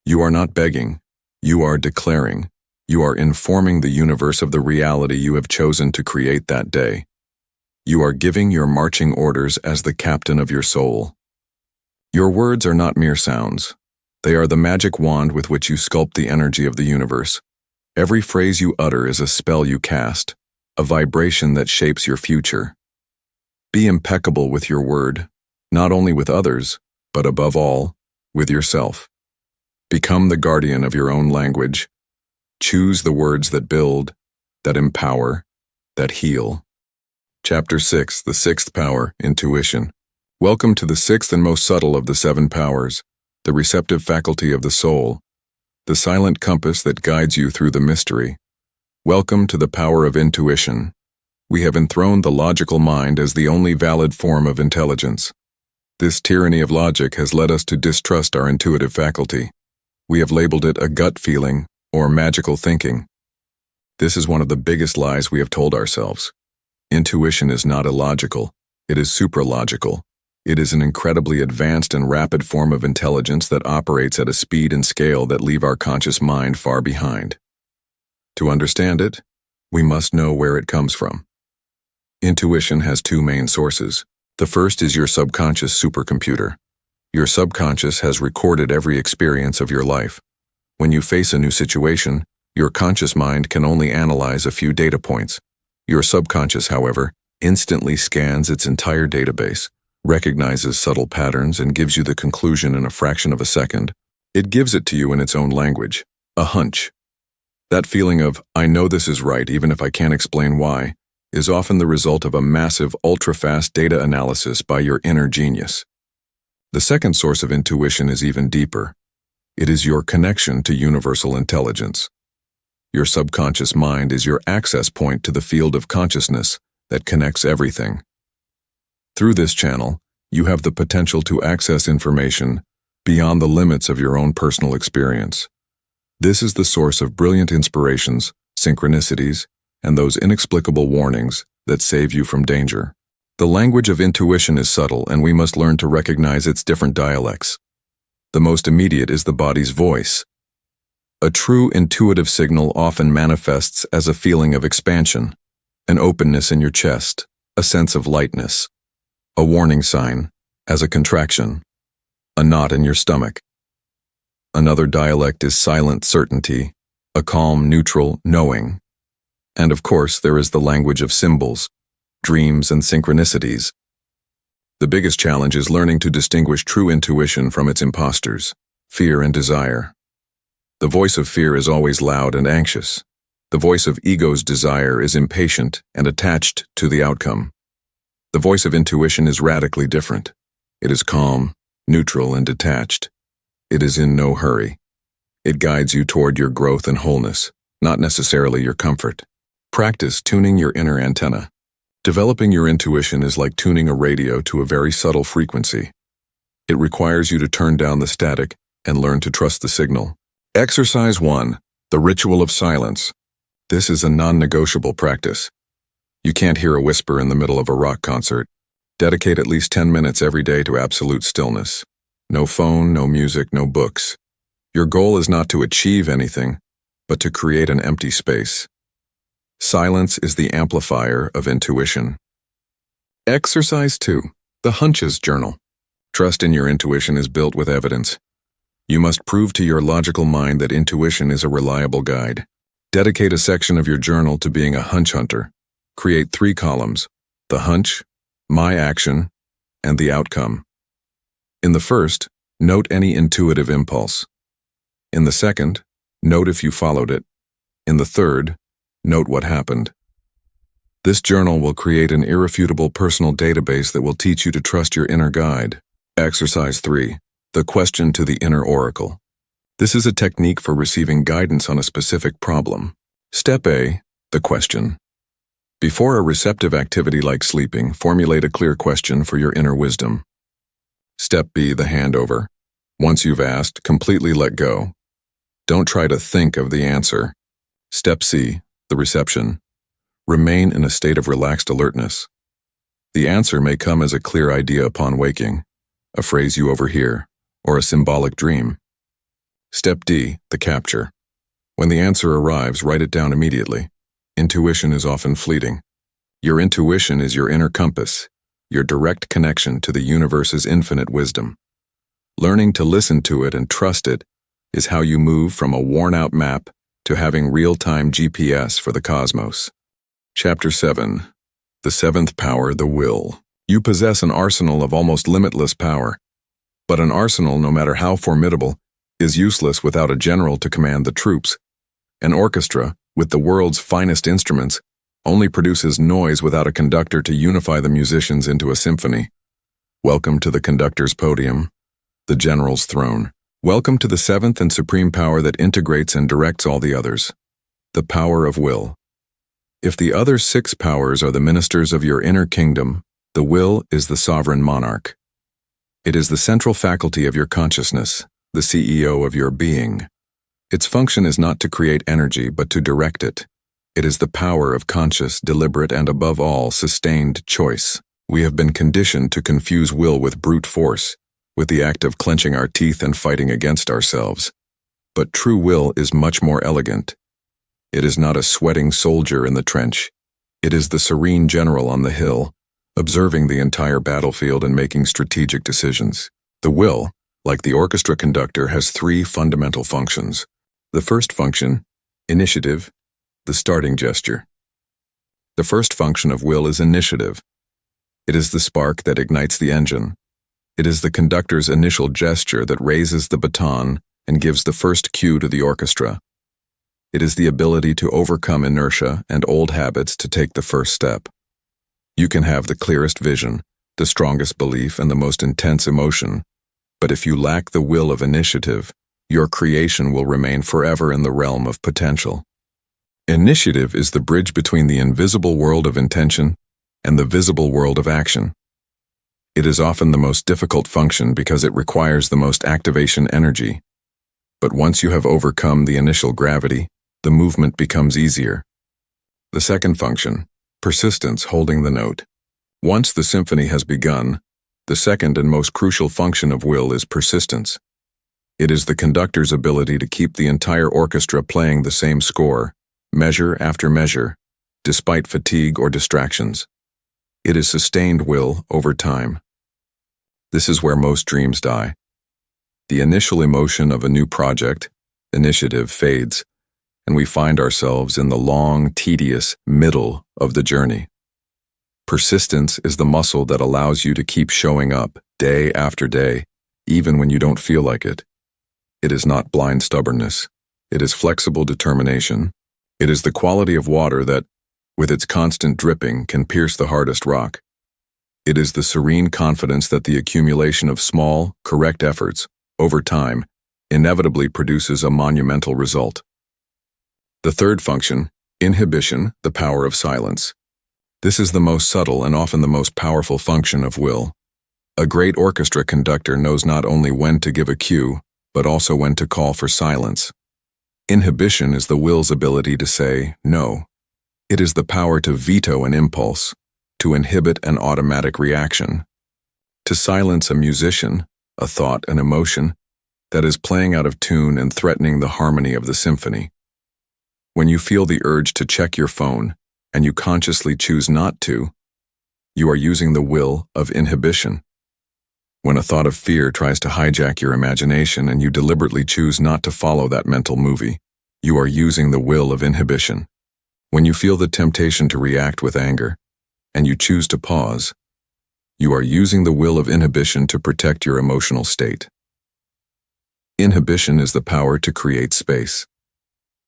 You are not begging. You are declaring. You are informing the universe of the reality you have chosen to create that day. You are giving your marching orders as the captain of your soul. Your words are not mere sounds. They are the magic wand with which you sculpt the energy of the universe. Every phrase you utter is a spell you cast, a vibration that shapes your future. Be impeccable with your word, not only with others, but above all, with yourself. Become the guardian of your own language. Choose the words that build, that empower, that heal. Chapter 6, The Sixth Power, Intuition. Welcome to the sixth and most subtle of the seven powers, the receptive faculty of the soul, the silent compass that guides you through the mystery. Welcome to the power of intuition. We have enthroned the logical mind as the only valid form of intelligence. This tyranny of logic has led us to distrust our intuitive faculty. We have labeled it a gut feeling or magical thinking. This is one of the biggest lies we have told ourselves. Intuition is not illogical, it is supralogical. It is an incredibly advanced and rapid form of intelligence that operates at a speed and scale that leave our conscious mind far behind. To understand it, we must know where it comes from. Intuition has two main sources. The first is your subconscious supercomputer. Your subconscious has recorded every experience of your life. When you face a new situation, your conscious mind can only analyze a few data points. Your subconscious, however, instantly scans its entire database, recognizes subtle patterns, and gives you the conclusion in a fraction of a second. It gives it to you in its own language, a hunch. That feeling of, I know this is right even if I can't explain why, is often the result of a massive, ultra-fast data analysis by your inner genius. The second source of intuition is even deeper. It is your connection to universal intelligence. Your subconscious mind is your access point to the field of consciousness that connects everything. Through this channel, you have the potential to access information beyond the limits of your own personal experience. This is the source of brilliant inspirations, synchronicities, and those inexplicable warnings that save you from danger. The language of intuition is subtle, and we must learn to recognize its different dialects. The most immediate is the body's voice. A true intuitive signal often manifests as a feeling of expansion, an openness in your chest, a sense of lightness. A warning sign, as a contraction, a knot in your stomach. Another dialect is silent certainty, a calm, neutral knowing. And of course, there is the language of symbols, dreams, and synchronicities. The biggest challenge is learning to distinguish true intuition from its imposters, fear and desire. The voice of fear is always loud and anxious. The voice of ego's desire is impatient and attached to the outcome. The voice of intuition is radically different. It is calm, neutral, and detached. It is in no hurry. It guides you toward your growth and wholeness, not necessarily your comfort. Practice tuning your inner antenna. Developing your intuition is like tuning a radio to a very subtle frequency. It requires you to turn down the static and learn to trust the signal. Exercise 1. The Ritual of Silence. This is a non-negotiable practice. You can't hear a whisper in the middle of a rock concert. Dedicate at least 10 minutes every day to absolute stillness. No phone, no music, no books. Your goal is not to achieve anything, but to create an empty space. Silence is the amplifier of intuition. Exercise 2. The Hunches Journal. Trust in your intuition is built with evidence. You must prove to your logical mind that intuition is a reliable guide. Dedicate a section of your journal to being a hunch hunter. Create 3 columns: the hunch, my action, and the outcome. In the first, note any intuitive impulse. In the second, note if you followed it. In the third, note what happened. This journal will create an irrefutable personal database that will teach you to trust your inner guide. Exercise 3. The Question to the Inner Oracle. This is a technique for receiving guidance on a specific problem. Step A. The question. Before a receptive activity like sleeping, formulate a clear question for your inner wisdom. Step B. The handover. Once you've asked, completely let go. Don't try to think of the answer. Step C. The reception. Remain in a state of relaxed alertness. The answer may come as a clear idea upon waking, a phrase you overhear, or a symbolic dream. Step D. The capture. When the answer arrives, write it down immediately. Intuition is often fleeting. Your intuition is your inner compass, your direct connection to the universe's infinite wisdom. Learning to listen to it and trust it is how you move from a worn-out map to having real-time GPS for the cosmos. Chapter 7. The seventh power, the will. You possess an arsenal of almost limitless power. But an arsenal, no matter how formidable, is useless without a general to command the troops. An orchestra, with the world's finest instruments, only produces noise without a conductor to unify the musicians into a symphony. Welcome to the conductor's podium, the general's throne. Welcome to the seventh and supreme power that integrates and directs all the others, the power of will. If the other 6 powers are the ministers of your inner kingdom, the will is the sovereign monarch. It is the central faculty of your consciousness, the CEO of your being. Its function is not to create energy, but to direct it. It is the power of conscious, deliberate, and above all, sustained choice. We have been conditioned to confuse will with brute force, with the act of clenching our teeth and fighting against ourselves. But true will is much more elegant. It is not a sweating soldier in the trench. It is the serene general on the hill, observing the entire battlefield and making strategic decisions. The will, like the orchestra conductor, has 3 fundamental functions. The first function, initiative, the starting gesture. The first function of will is initiative. It is the spark that ignites the engine. It is the conductor's initial gesture that raises the baton and gives the first cue to the orchestra. It is the ability to overcome inertia and old habits to take the first step. You can have the clearest vision, the strongest belief, and the most intense emotion, but if you lack the will of initiative, your creation will remain forever in the realm of potential. Initiative is the bridge between the invisible world of intention and the visible world of action. It is often the most difficult function because it requires the most activation energy. But once you have overcome the initial gravity, the movement becomes easier. The second function, persistence, holding the note. Once the symphony has begun, the second and most crucial function of will is persistence. It is the conductor's ability to keep the entire orchestra playing the same score, measure after measure, despite fatigue or distractions. It is sustained will over time. This is where most dreams die. The initial emotion of a new project, initiative, fades, and we find ourselves in the long, tedious middle of the journey. Persistence is the muscle that allows you to keep showing up day after day, even when you don't feel like it. It is not blind stubbornness. It is flexible determination. It is the quality of water that, with its constant dripping, can pierce the hardest rock. It is the serene confidence that the accumulation of small, correct efforts, over time, inevitably produces a monumental result. The third function, inhibition, the power of silence. This is the most subtle and often the most powerful function of will. A great orchestra conductor knows not only when to give a cue, but also when to call for silence. Inhibition is the will's ability to say no. It is the power to veto an impulse, to inhibit an automatic reaction, to silence a musician, a thought, an emotion that is playing out of tune and threatening the harmony of the symphony. When you feel the urge to check your phone and you consciously choose not to, you are using the will of inhibition. When a thought of fear tries to hijack your imagination and you deliberately choose not to follow that mental movie, you are using the will of inhibition. When you feel the temptation to react with anger and you choose to pause, you are using the will of inhibition to protect your emotional state. Inhibition is the power to create space.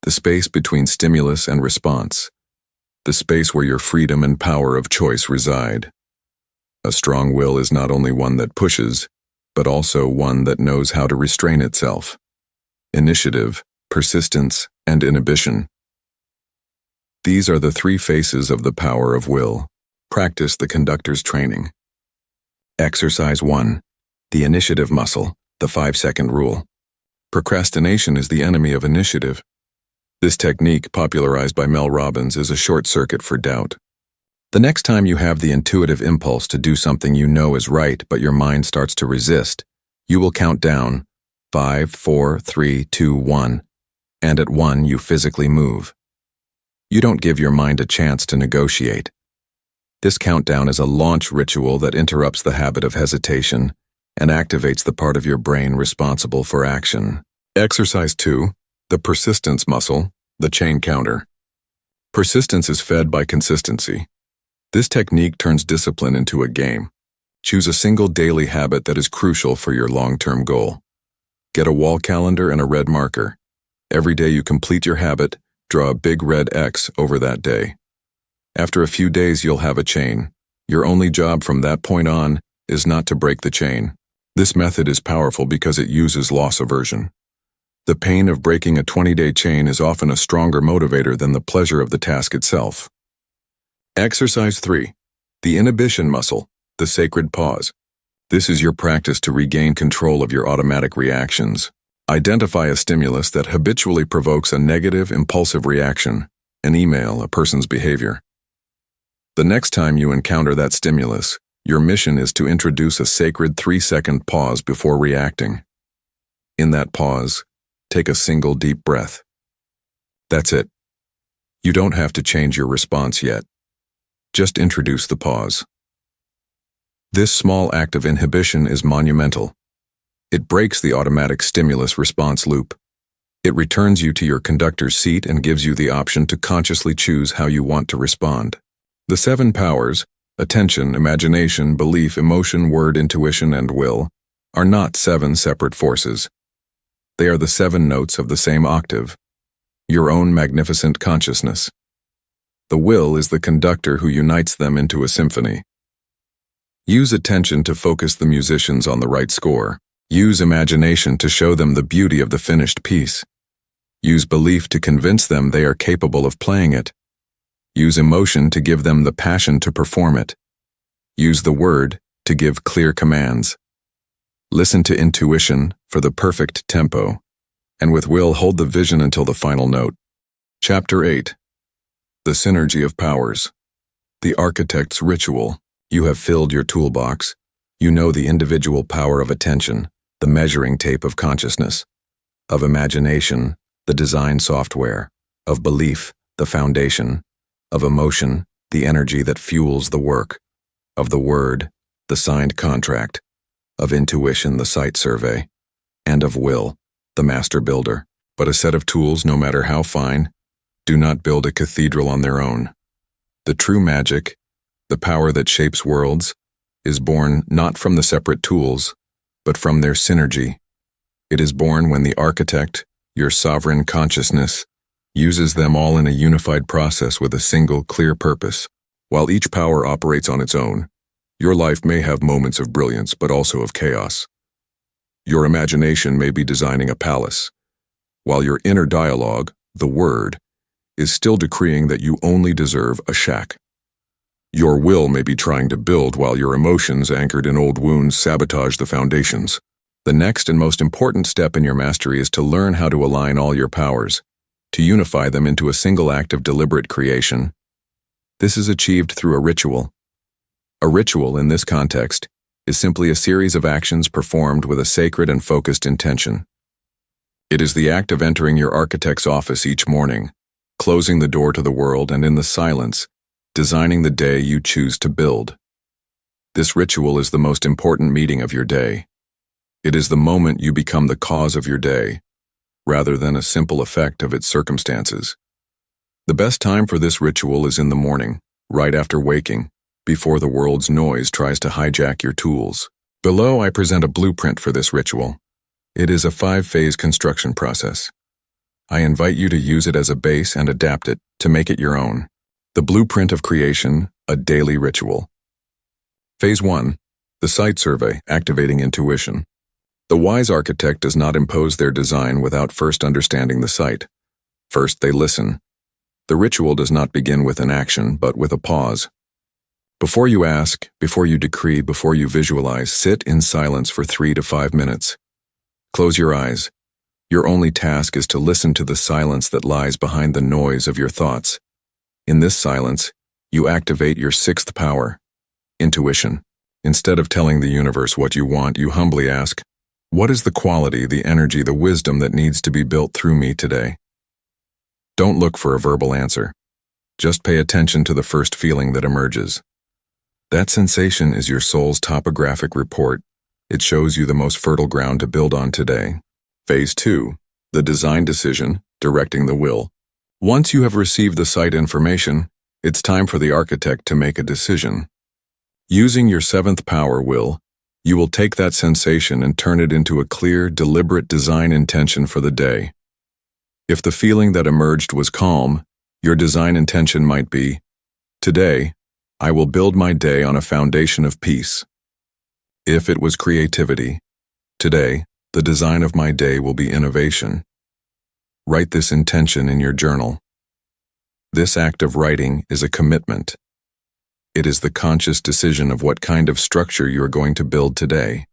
The space between stimulus and response. The space where your freedom and power of choice reside. A strong will is not only one that pushes, but also one that knows how to restrain itself. Initiative, persistence, and inhibition. These are the 3 faces of the power of will. Practice the conductor's training. Exercise 1. The initiative muscle, the 5-second rule. Procrastination is the enemy of initiative. This technique, popularized by Mel Robbins, is a short circuit for doubt. The next time you have the intuitive impulse to do something you know is right but your mind starts to resist, you will count down 5, 4, 3, 2, 1. and at 1 you physically move. You don't give your mind a chance to negotiate. This countdown is a launch ritual that interrupts the habit of hesitation and activates the part of your brain responsible for action. Exercise 2, the persistence muscle, the chain counter. Persistence is fed by consistency. This technique turns discipline into a game. Choose a single daily habit that is crucial for your long-term goal. Get a wall calendar and a red marker. Every day you complete your habit, draw a big red X over that day. After a few days you'll have a chain. Your only job from that point on is not to break the chain. This method is powerful because it uses loss aversion. The pain of breaking a 20-day chain is often a stronger motivator than the pleasure of the task itself. Exercise 3. The inhibition muscle, the sacred pause. This is your practice to regain control of your automatic reactions. Identify a stimulus that habitually provokes a negative, impulsive reaction, an email, a person's behavior. The next time you encounter that stimulus, your mission is to introduce a sacred 3-second pause before reacting. In that pause, take a single deep breath. That's it. You don't have to change your response yet. Just introduce the pause. This small act of inhibition is monumental. It breaks the automatic stimulus-response loop. It returns you to your conductor's seat and gives you the option to consciously choose how you want to respond. The 7 powers, attention, imagination, belief, emotion, word, intuition, and will, are not 7 separate forces. They are the 7 notes of the same octave, your own magnificent consciousness. The will is the conductor who unites them into a symphony. Use attention to focus the musicians on the right score. Use imagination to show them the beauty of the finished piece. Use belief to convince them they are capable of playing it. Use emotion to give them the passion to perform it. Use the word to give clear commands. Listen to intuition for the perfect tempo, and with will hold the vision until the final note. Chapter 8. The Synergy of Powers. The Architect's Ritual. You have filled your toolbox. You know the individual power of attention, the measuring tape of consciousness, of imagination, the design software, of belief, the foundation, of emotion, the energy that fuels the work, of the word, the signed contract, of intuition, the site survey, and of will, the master builder. But a set of tools, no matter how fine, do not build a cathedral on their own. The true magic, the power that shapes worlds, is born not from the separate tools, but from their synergy. It is born when the architect, your sovereign consciousness, uses them all in a unified process with a single clear purpose. While each power operates on its own, your life may have moments of brilliance but also of chaos. Your imagination may be designing a palace, while your inner dialogue, the word, is still decreeing that you only deserve a shack. Your will may be trying to build while your emotions, anchored in old wounds, sabotage the foundations. The next and most important step in your mastery is to learn how to align all your powers, to unify them into a single act of deliberate creation. This is achieved through a ritual. A ritual, in this context, is simply a series of actions performed with a sacred and focused intention. It is the act of entering your architect's office each morning, closing the door to the world, and in the silence, designing the day you choose to build. This ritual is the most important meeting of your day. It is the moment you become the cause of your day, rather than a simple effect of its circumstances. The best time for this ritual is in the morning, right after waking, before the world's noise tries to hijack your tools. Below, I present a blueprint for this ritual. It is a 5-phase construction process. I invite you to use it as a base and adapt it to make it your own. The blueprint of creation, a daily ritual. Phase 1. The site survey, activating intuition. The wise architect does not impose their design without first understanding the site. First, they listen. The ritual does not begin with an action, but with a pause. Before you ask, before you decree, before you visualize, sit in silence for 3 to 5 minutes. Close your eyes. Your only task is to listen to the silence that lies behind the noise of your thoughts. In this silence, you activate your 6th power, intuition. Instead of telling the universe what you want, you humbly ask, what is the quality, the energy, the wisdom that needs to be built through me today? Don't look for a verbal answer. Just pay attention to the first feeling that emerges. That sensation is your soul's topographic report. It shows you the most fertile ground to build on today. Phase 2. The design decision, directing the will. Once you have received the site information, it's time for the architect to make a decision. Using your seventh power will, you will take that sensation and turn it into a clear, deliberate design intention for the day. If the feeling that emerged was calm, your design intention might be, today, I will build my day on a foundation of peace. If it was creativity, today, the design of my day will be innovation. Write this intention in your journal. This act of writing is a commitment. It is the conscious decision of what kind of structure you are going to build today.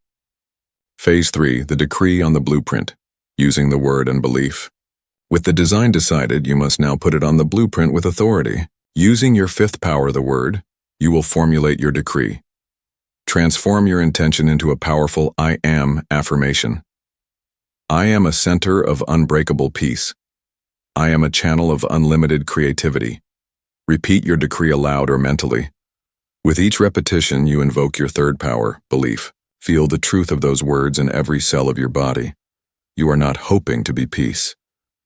Phase 3, the decree on the blueprint, using the word and belief. With the design decided, you must now put it on the blueprint with authority. Using your fifth power, the word, you will formulate your decree. Transform your intention into a powerful I am affirmation. I am a center of unbreakable peace. I am a channel of unlimited creativity. Repeat your decree aloud or mentally. With each repetition, you invoke your third power, belief. Feel the truth of those words in every cell of your body. You are not hoping to be peace.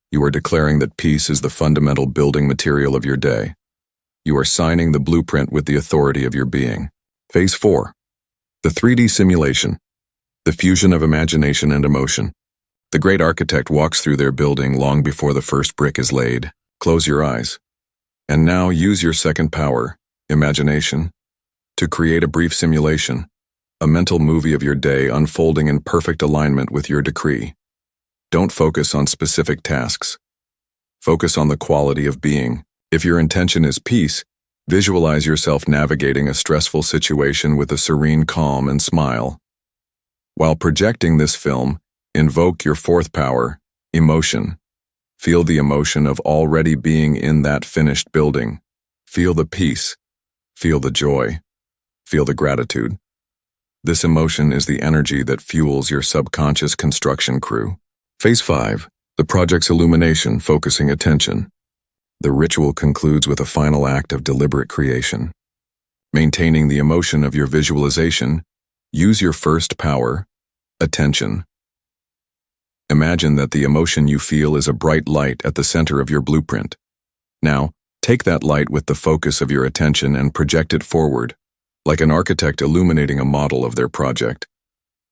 You are declaring that peace is the fundamental building material of your day. You are signing the blueprint with the authority of your being. Phase 4. The 3D simulation. The fusion of imagination and emotion. The great architect walks through their building long before the first brick is laid. Close your eyes. And now use your second power, imagination, to create a brief simulation, a mental movie of your day unfolding in perfect alignment with your decree. Don't focus on specific tasks. Focus on the quality of being. If your intention is peace, visualize yourself navigating a stressful situation with a serene calm and smile. While projecting this film, invoke your fourth power, emotion. Feel the emotion of already being in that finished building. Feel the peace. Feel the joy. Feel the gratitude. This emotion is the energy that fuels your subconscious construction crew. Phase 5. The project's illumination, focusing attention. The ritual concludes with a final act of deliberate creation. Maintaining the emotion of your visualization, use your first power, attention. Imagine that the emotion you feel is a bright light at the center of your blueprint. Now, take that light with the focus of your attention and project it forward, like an architect illuminating a model of their project.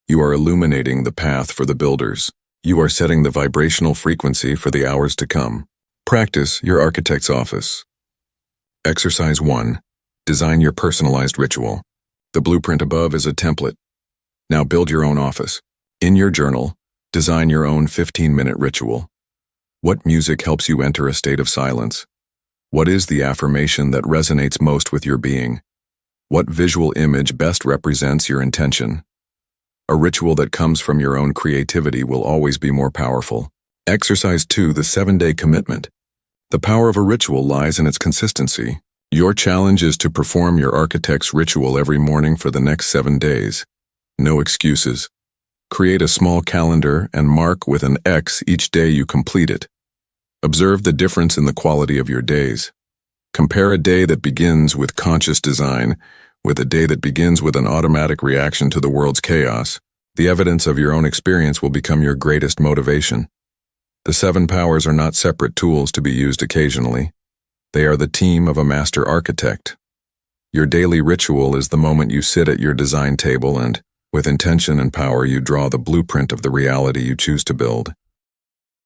You are illuminating the path for the builders. You are setting the vibrational frequency for the hours to come. Practice your architect's office. Exercise 1. Design your personalized ritual. The blueprint above is a template. Now build your own office. In your journal, design your own 15-minute ritual. What music helps you enter a state of silence? What is the affirmation that resonates most with your being? What visual image best represents your intention? A ritual that comes from your own creativity will always be more powerful. Exercise 2. The 7-day commitment. The power of a ritual lies in its consistency. Your challenge is to perform your architect's ritual every morning for the next 7 days. No excuses. Create a small calendar and mark with an X each day you complete it. Observe the difference in the quality of your days. Compare a day that begins with conscious design with a day that begins with an automatic reaction to the world's chaos. The evidence of your own experience will become your greatest motivation. The 7 powers are not separate tools to be used occasionally. They are the team of a master architect. Your daily ritual is the moment you sit at your design table and, with intention and power, you draw the blueprint of the reality you choose to build.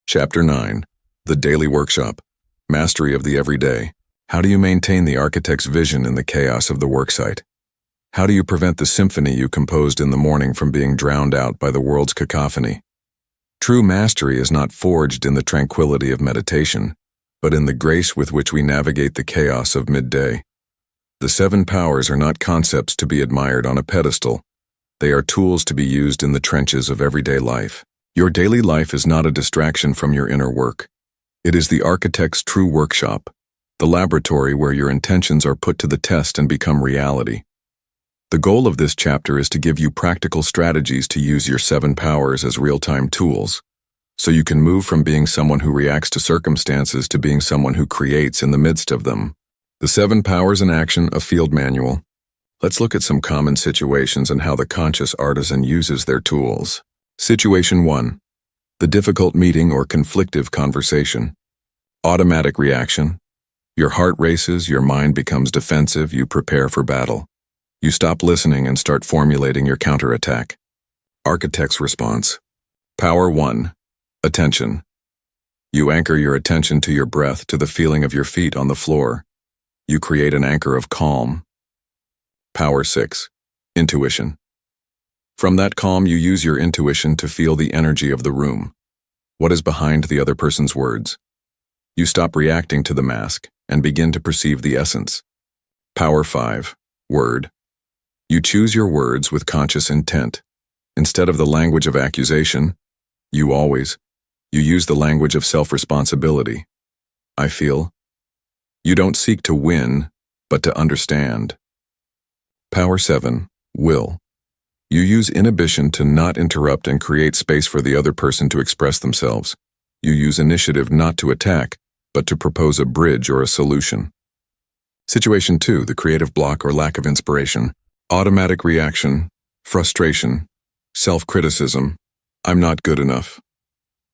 Chapter 9. The Daily Workshop. Mastery of the Everyday. How do you maintain the architect's vision in the chaos of the worksite? How do you prevent the symphony you composed in the morning from being drowned out by the world's cacophony? True mastery is not forged in the tranquility of meditation, but in the grace with which we navigate the chaos of midday. The 7 powers are not concepts to be admired on a pedestal. They are tools to be used in the trenches of everyday life. Your daily life is not a distraction from your inner work. It is the architect's true workshop, the laboratory where your intentions are put to the test and become reality. The goal of this chapter is to give you practical strategies to use your 7 powers as real-time tools, so you can move from being someone who reacts to circumstances to being someone who creates in the midst of them. The 7 Powers in Action, a field manual. Let's look at some common situations and how the conscious artisan uses their tools. Situation 1. The difficult meeting or conflictive conversation. Automatic reaction. Your heart races, your mind becomes defensive, you prepare for battle. You stop listening and start formulating your counterattack. Architect's response. Power 1. Attention. You anchor your attention to your breath, to the feeling of your feet on the floor. You create an anchor of calm. Power 6. Intuition. From that calm, you use your intuition to feel the energy of the room. What is behind the other person's words? You stop reacting to the mask and begin to perceive the essence. Power 5. Word. You choose your words with conscious intent. Instead of the language of accusation, you use the language of self-responsibility. I feel. You don't seek to win, but to understand. Power 7. Will. You use inhibition to not interrupt and create space for the other person to express themselves. You use initiative not to attack, but to propose a bridge or a solution. Situation 2. The creative block or lack of inspiration. Automatic reaction, frustration, self-criticism. I'm not good enough.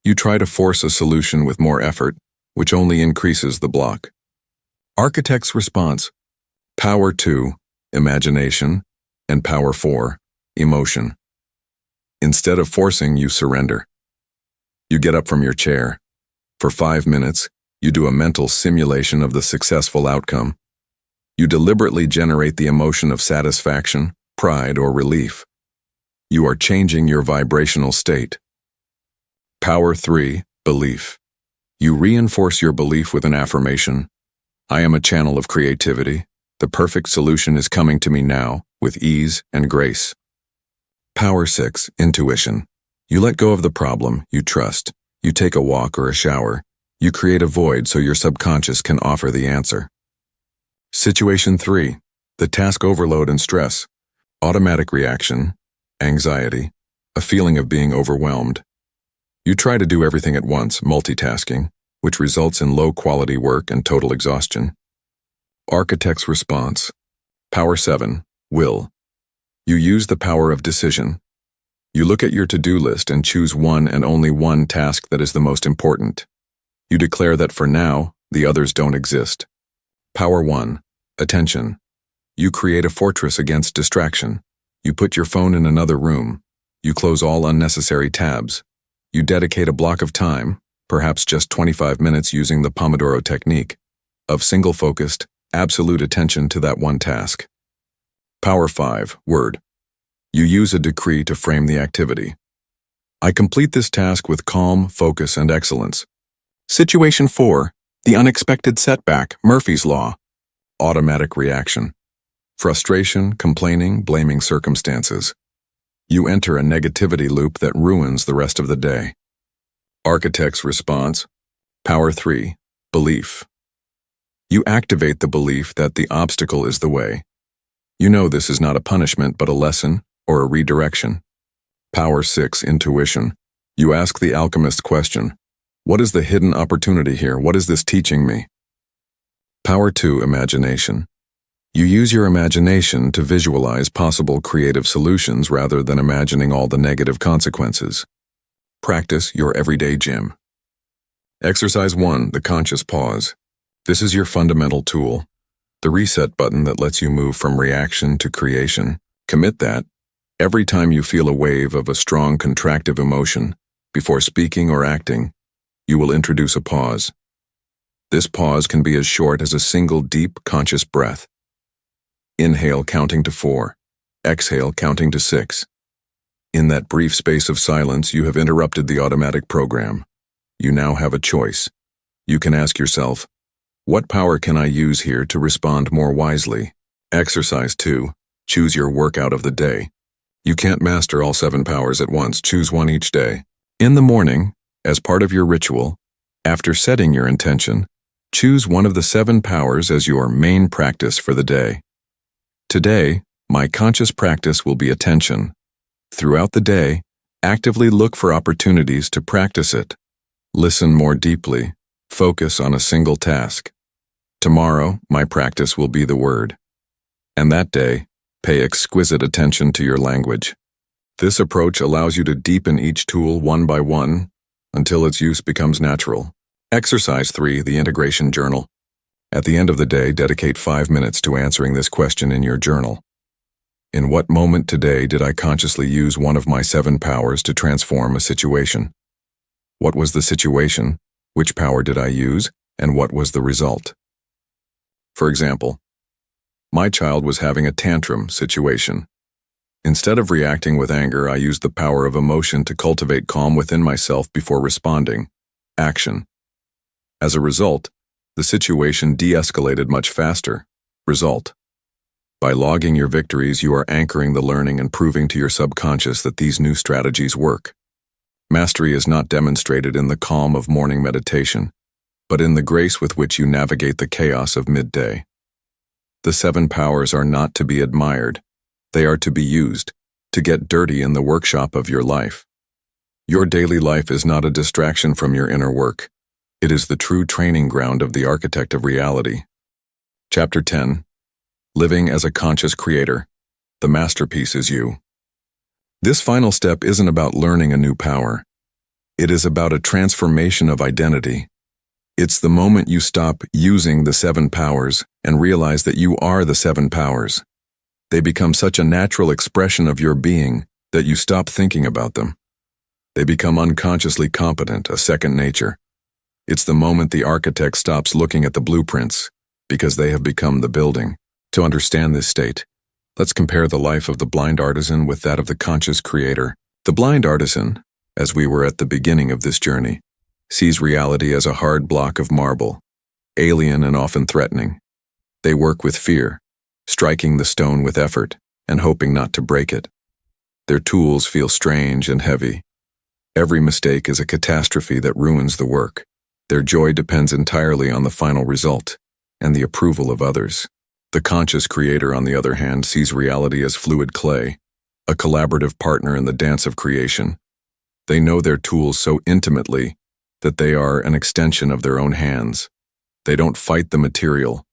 You try to force a solution with more effort, which only increases the block. Architect's response. Power 2. Imagination, and Power 4. Emotion. Instead of forcing, you surrender. You get up from your chair. For 5 minutes, you do a mental simulation of the successful outcome. You deliberately generate the emotion of satisfaction, pride, or relief. You are changing your vibrational state. Power 3. Belief. You reinforce your belief with an affirmation. I am a channel of creativity. The perfect solution is coming to me now, with ease and grace. Power 6. Intuition. You let go of the problem, you trust. You take a walk or a shower. You create a void so your subconscious can offer the answer. Situation 3. The task overload and stress. Automatic reaction, anxiety, a feeling of being overwhelmed. You try to do everything at once, multitasking, which results in low-quality work and total exhaustion. Architect's response. Power 7. Will. You use the power of decision. You look at your to-do list and choose one and only one task that is the most important. You declare that for now, the others don't exist. Power 1. Attention. You create a fortress against distraction. You put your phone in another room. You close all unnecessary tabs. You dedicate a block of time, perhaps just 25 minutes using the Pomodoro technique, of single-focused, absolute attention to that one task. Power 5. Word. You use a decree to frame the activity. I complete this task with calm, focus, and excellence. Situation 4. The unexpected setback, Murphy's Law. Automatic reaction. Frustration, complaining, blaming circumstances. You enter a negativity loop that ruins the rest of the day. Architect's response. Power 3. Belief. You activate the belief that the obstacle is the way. You know this is not a punishment but a lesson or a redirection. Power 6. Intuition. You ask the alchemist question. What is the hidden opportunity here? What is this teaching me? Power 2. Imagination. You use your imagination to visualize possible creative solutions rather than imagining all the negative consequences. Practice your everyday gym. Exercise 1. The conscious pause. This is your fundamental tool, the reset button that lets you move from reaction to creation. Commit that. Every time you feel a wave of a strong contractive emotion, before speaking or acting, you will introduce a pause. This pause can be as short as a single deep, conscious breath. Inhale counting to 4. Exhale counting to 6. In that brief space of silence, you have interrupted the automatic program. You now have a choice. You can ask yourself, what power can I use here to respond more wisely? Exercise 2. Choose your workout of the day. You can't master all 7 powers at once. Choose one each day. In the morning, as part of your ritual, after setting your intention, choose one of the 7 powers as your main practice for the day. Today, my conscious practice will be attention. Throughout the day, Actively look for opportunities to practice it. Listen more deeply. Focus on a single task. Tomorrow, my practice will be the word. And that day, pay exquisite attention to your language. This approach allows you to deepen each tool one by one until its use becomes natural. Exercise 3, the integration journal. At the end of the day, dedicate 5 minutes to answering this question in your journal. In what moment today did I consciously use one of my 7 powers to transform a situation? What was the situation? Which power did I use? And what was the result? For example, my child was having a tantrum situation. Instead of reacting with anger, I used the power of emotion to cultivate calm within myself before responding. Action. As a result, the situation de-escalated much faster. Result. By logging your victories, you are anchoring the learning and proving to your subconscious that these new strategies work. Mastery is not demonstrated in the calm of morning meditation, but in the grace with which you navigate the chaos of midday. The 7 powers are not to be admired. They are to be used, to get dirty in the workshop of your life. Your daily life is not a distraction from your inner work. It is the true training ground of the architect of reality. Chapter 10. Living as a conscious creator. The masterpiece is you. This final step isn't about learning a new power. It is about a transformation of identity. It's the moment you stop using the 7 powers and realize that you are the 7 powers. They become such a natural expression of your being that you stop thinking about them. They become unconsciously competent, a second nature. It's the moment the architect stops looking at the blueprints because they have become the building. To understand this state, let's compare the life of the blind artisan with that of the conscious creator. The blind artisan, as we were at the beginning of this journey, sees reality as a hard block of marble, alien and often threatening. They work with fear, striking the stone with effort and hoping not to break it. Their tools feel strange and heavy. Every mistake is a catastrophe that ruins the work. Their joy depends entirely on the final result and the approval of others. The conscious creator, on the other hand, sees reality as fluid clay, a collaborative partner in the dance of creation. They know their tools so intimately that they are an extension of their own hands. They don't fight the material.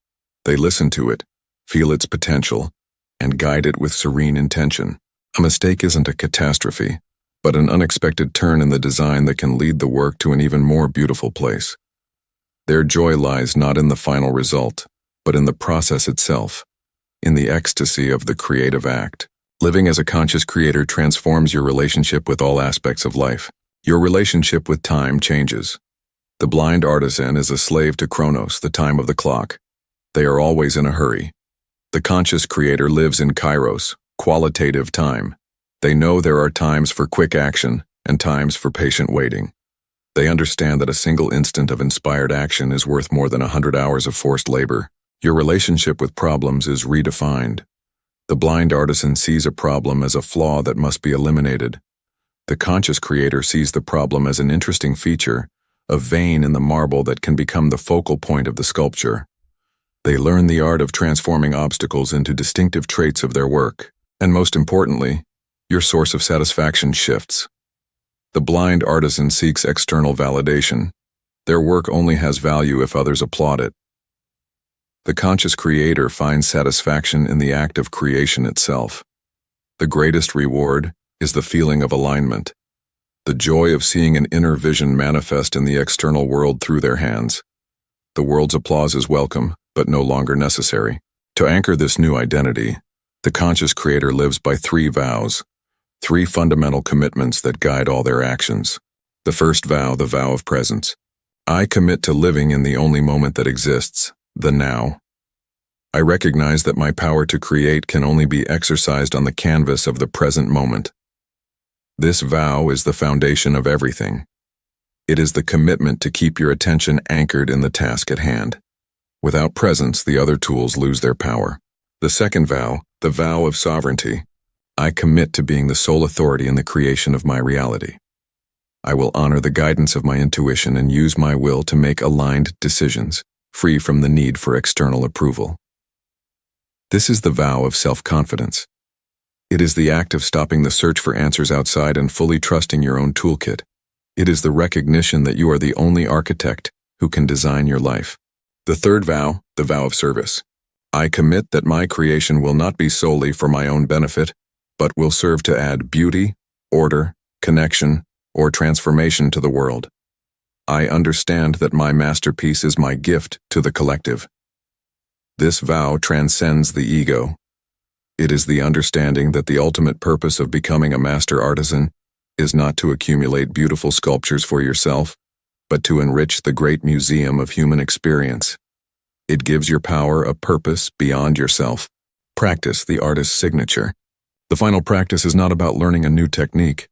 They listen to it, feel its potential, and guide it with serene intention. A mistake isn't a catastrophe, but an unexpected turn in the design that can lead the work to an even more beautiful place. Their joy lies not in the final result, but in the process itself, in the ecstasy of the creative act. Living as a conscious creator transforms your relationship with all aspects of life. Your relationship with time changes. The blind artisan is a slave to Chronos, the time of the clock. They are always in a hurry. The conscious creator lives in Kairos, qualitative time. They know there are times for quick action and times for patient waiting. They understand that a single instant of inspired action is worth more than 100 hours of forced labor. Your relationship with problems is redefined. The blind artisan sees a problem as a flaw that must be eliminated. The conscious creator sees the problem as an interesting feature, a vein in the marble that can become the focal point of the sculpture. They learn the art of transforming obstacles into distinctive traits of their work. And most importantly, your source of satisfaction shifts. The blind artisan seeks external validation. Their work only has value if others applaud it. The conscious creator finds satisfaction in the act of creation itself. The greatest reward is the feeling of alignment, the joy of seeing an inner vision manifest in the external world through their hands. The world's applause is welcome, but no longer necessary. To anchor this new identity, the conscious creator lives by 3 vows, 3 fundamental commitments that guide all their actions. The first vow, the vow of presence. I commit to living in the only moment that exists, the now. I recognize that my power to create can only be exercised on the canvas of the present moment. This vow is the foundation of everything. It is the commitment to keep your attention anchored in the task at hand. Without presence, the other tools lose their power. The second vow, the vow of sovereignty. I commit to being the sole authority in the creation of my reality. I will honor the guidance of my intuition and use my will to make aligned decisions, free from the need for external approval. This is the vow of self-confidence. It is the act of stopping the search for answers outside and fully trusting your own toolkit. It is the recognition that you are the only architect who can design your life. The third vow, the vow of service. I commit that my creation will not be solely for my own benefit, but will serve to add beauty, order, connection, or transformation to the world. I understand that my masterpiece is my gift to the collective. This vow transcends the ego. It is the understanding that the ultimate purpose of becoming a master artisan is not to accumulate beautiful sculptures for yourself, but to enrich the great museum of human experience. It gives your power a purpose beyond yourself. Practice the artist's signature. The final practice is not about learning a new technique.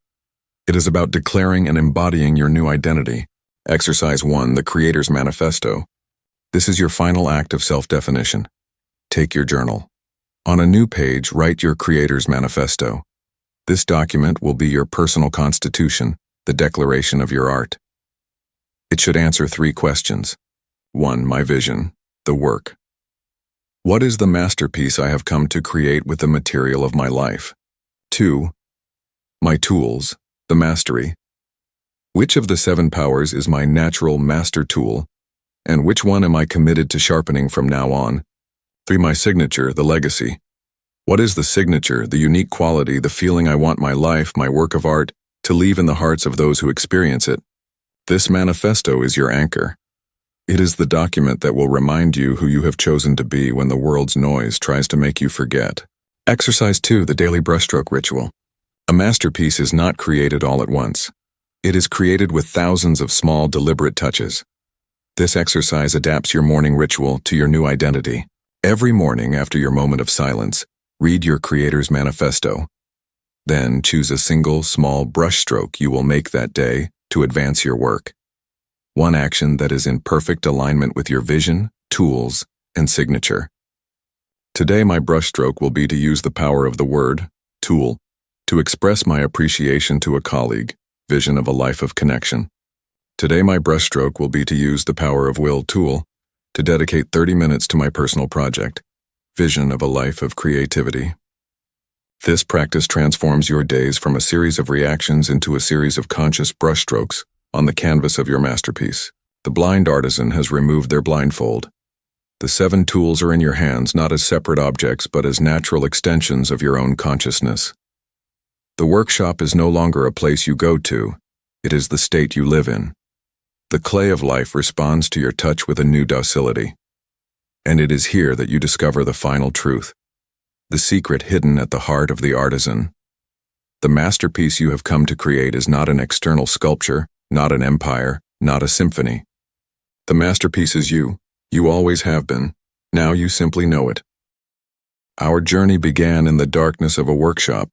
It is about declaring and embodying your new identity. Exercise 1, the Creator's Manifesto. This is your final act of self-definition. Take your journal. On a new page, write your Creator's Manifesto. This document will be your personal constitution, the declaration of your art. It should answer 3 questions. 1. My vision, the work. What is the masterpiece I have come to create with the material of my life? 2. My tools, the mastery. Which of the 7 powers is my natural master tool, and which one am I committed to sharpening from now on? 3. My signature, the legacy. What is the signature, the unique quality, the feeling I want my life, my work of art, to leave in the hearts of those who experience it? This manifesto is your anchor. It is the document that will remind you who you have chosen to be when the world's noise tries to make you forget. Exercise 2, the daily brushstroke ritual. A masterpiece is not created all at once. It is created with thousands of small, deliberate touches. This exercise adapts your morning ritual to your new identity. Every morning after your moment of silence, read your Creator's Manifesto. Then choose a single, small brushstroke you will make that day to advance your work. One action that is in perfect alignment with your vision, tools, and signature. Today my brushstroke will be to use the power of the word, tool, to express my appreciation to a colleague, vision of a life of connection. Today my brushstroke will be to use the power of will, tool, to dedicate 30 minutes to my personal project, vision of a life of creativity. This practice transforms your days from a series of reactions into a series of conscious brushstrokes on the canvas of your masterpiece. The blind artisan has removed their blindfold. The 7 tools are in your hands not as separate objects but as natural extensions of your own consciousness. The workshop is no longer a place you go to, it is the state you live in. The clay of life responds to your touch with a new docility. And it is here that you discover the final truth, the secret hidden at the heart of the artisan. The masterpiece you have come to create is not an external sculpture, not an empire, not a symphony. The masterpiece is you. You always have been. Now you simply know it. Our journey began in the darkness of a workshop,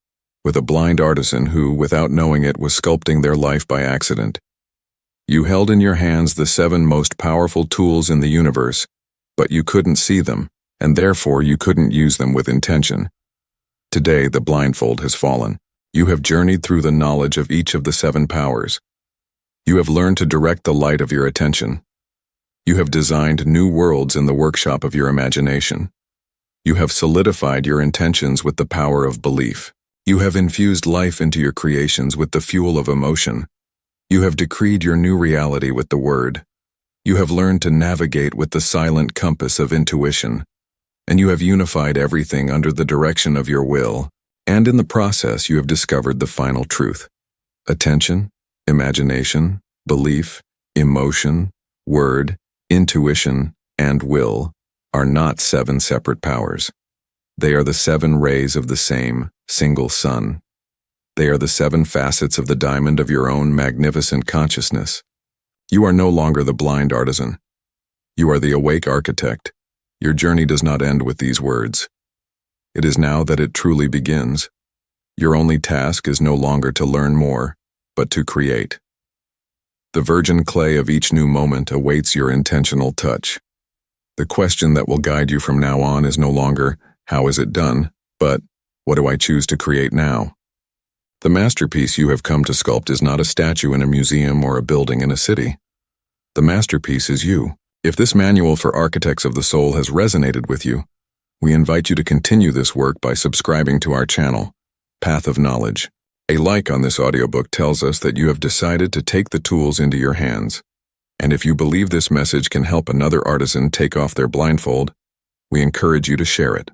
with a blind artisan who, without knowing it, was sculpting their life by accident. You held in your hands the 7 most powerful tools in the universe, but you couldn't see them, and therefore you couldn't use them with intention. Today the blindfold has fallen. You have journeyed through the knowledge of each of the 7 powers. You have learned to direct the light of your attention. You have designed new worlds in the workshop of your imagination. You have solidified your intentions with the power of belief. You have infused life into your creations with the fuel of emotion. You have decreed your new reality with the word. You have learned to navigate with the silent compass of intuition. And you have unified everything under the direction of your will. And in the process you have discovered the final truth. Attention, imagination, belief, emotion, word, intuition, and will are not 7 separate powers. They are the 7 rays of the same, single sun. They are the 7 facets of the diamond of your own magnificent consciousness. You are no longer the blind artisan. You are the awake architect. Your journey does not end with these words. It is now that it truly begins. Your only task is no longer to learn more, but to create. The virgin clay of each new moment awaits your intentional touch. The question that will guide you from now on is no longer, how is it done, but, what do I choose to create now? The masterpiece you have come to sculpt is not a statue in a museum or a building in a city. The masterpiece is you. If this manual for architects of the soul has resonated with you, we invite you to continue this work by subscribing to our channel. Path of knowledge. A like on this audiobook tells us that you have decided to take the tools into your hands. And if you believe this message can help another artisan take off their blindfold, we encourage you to share it.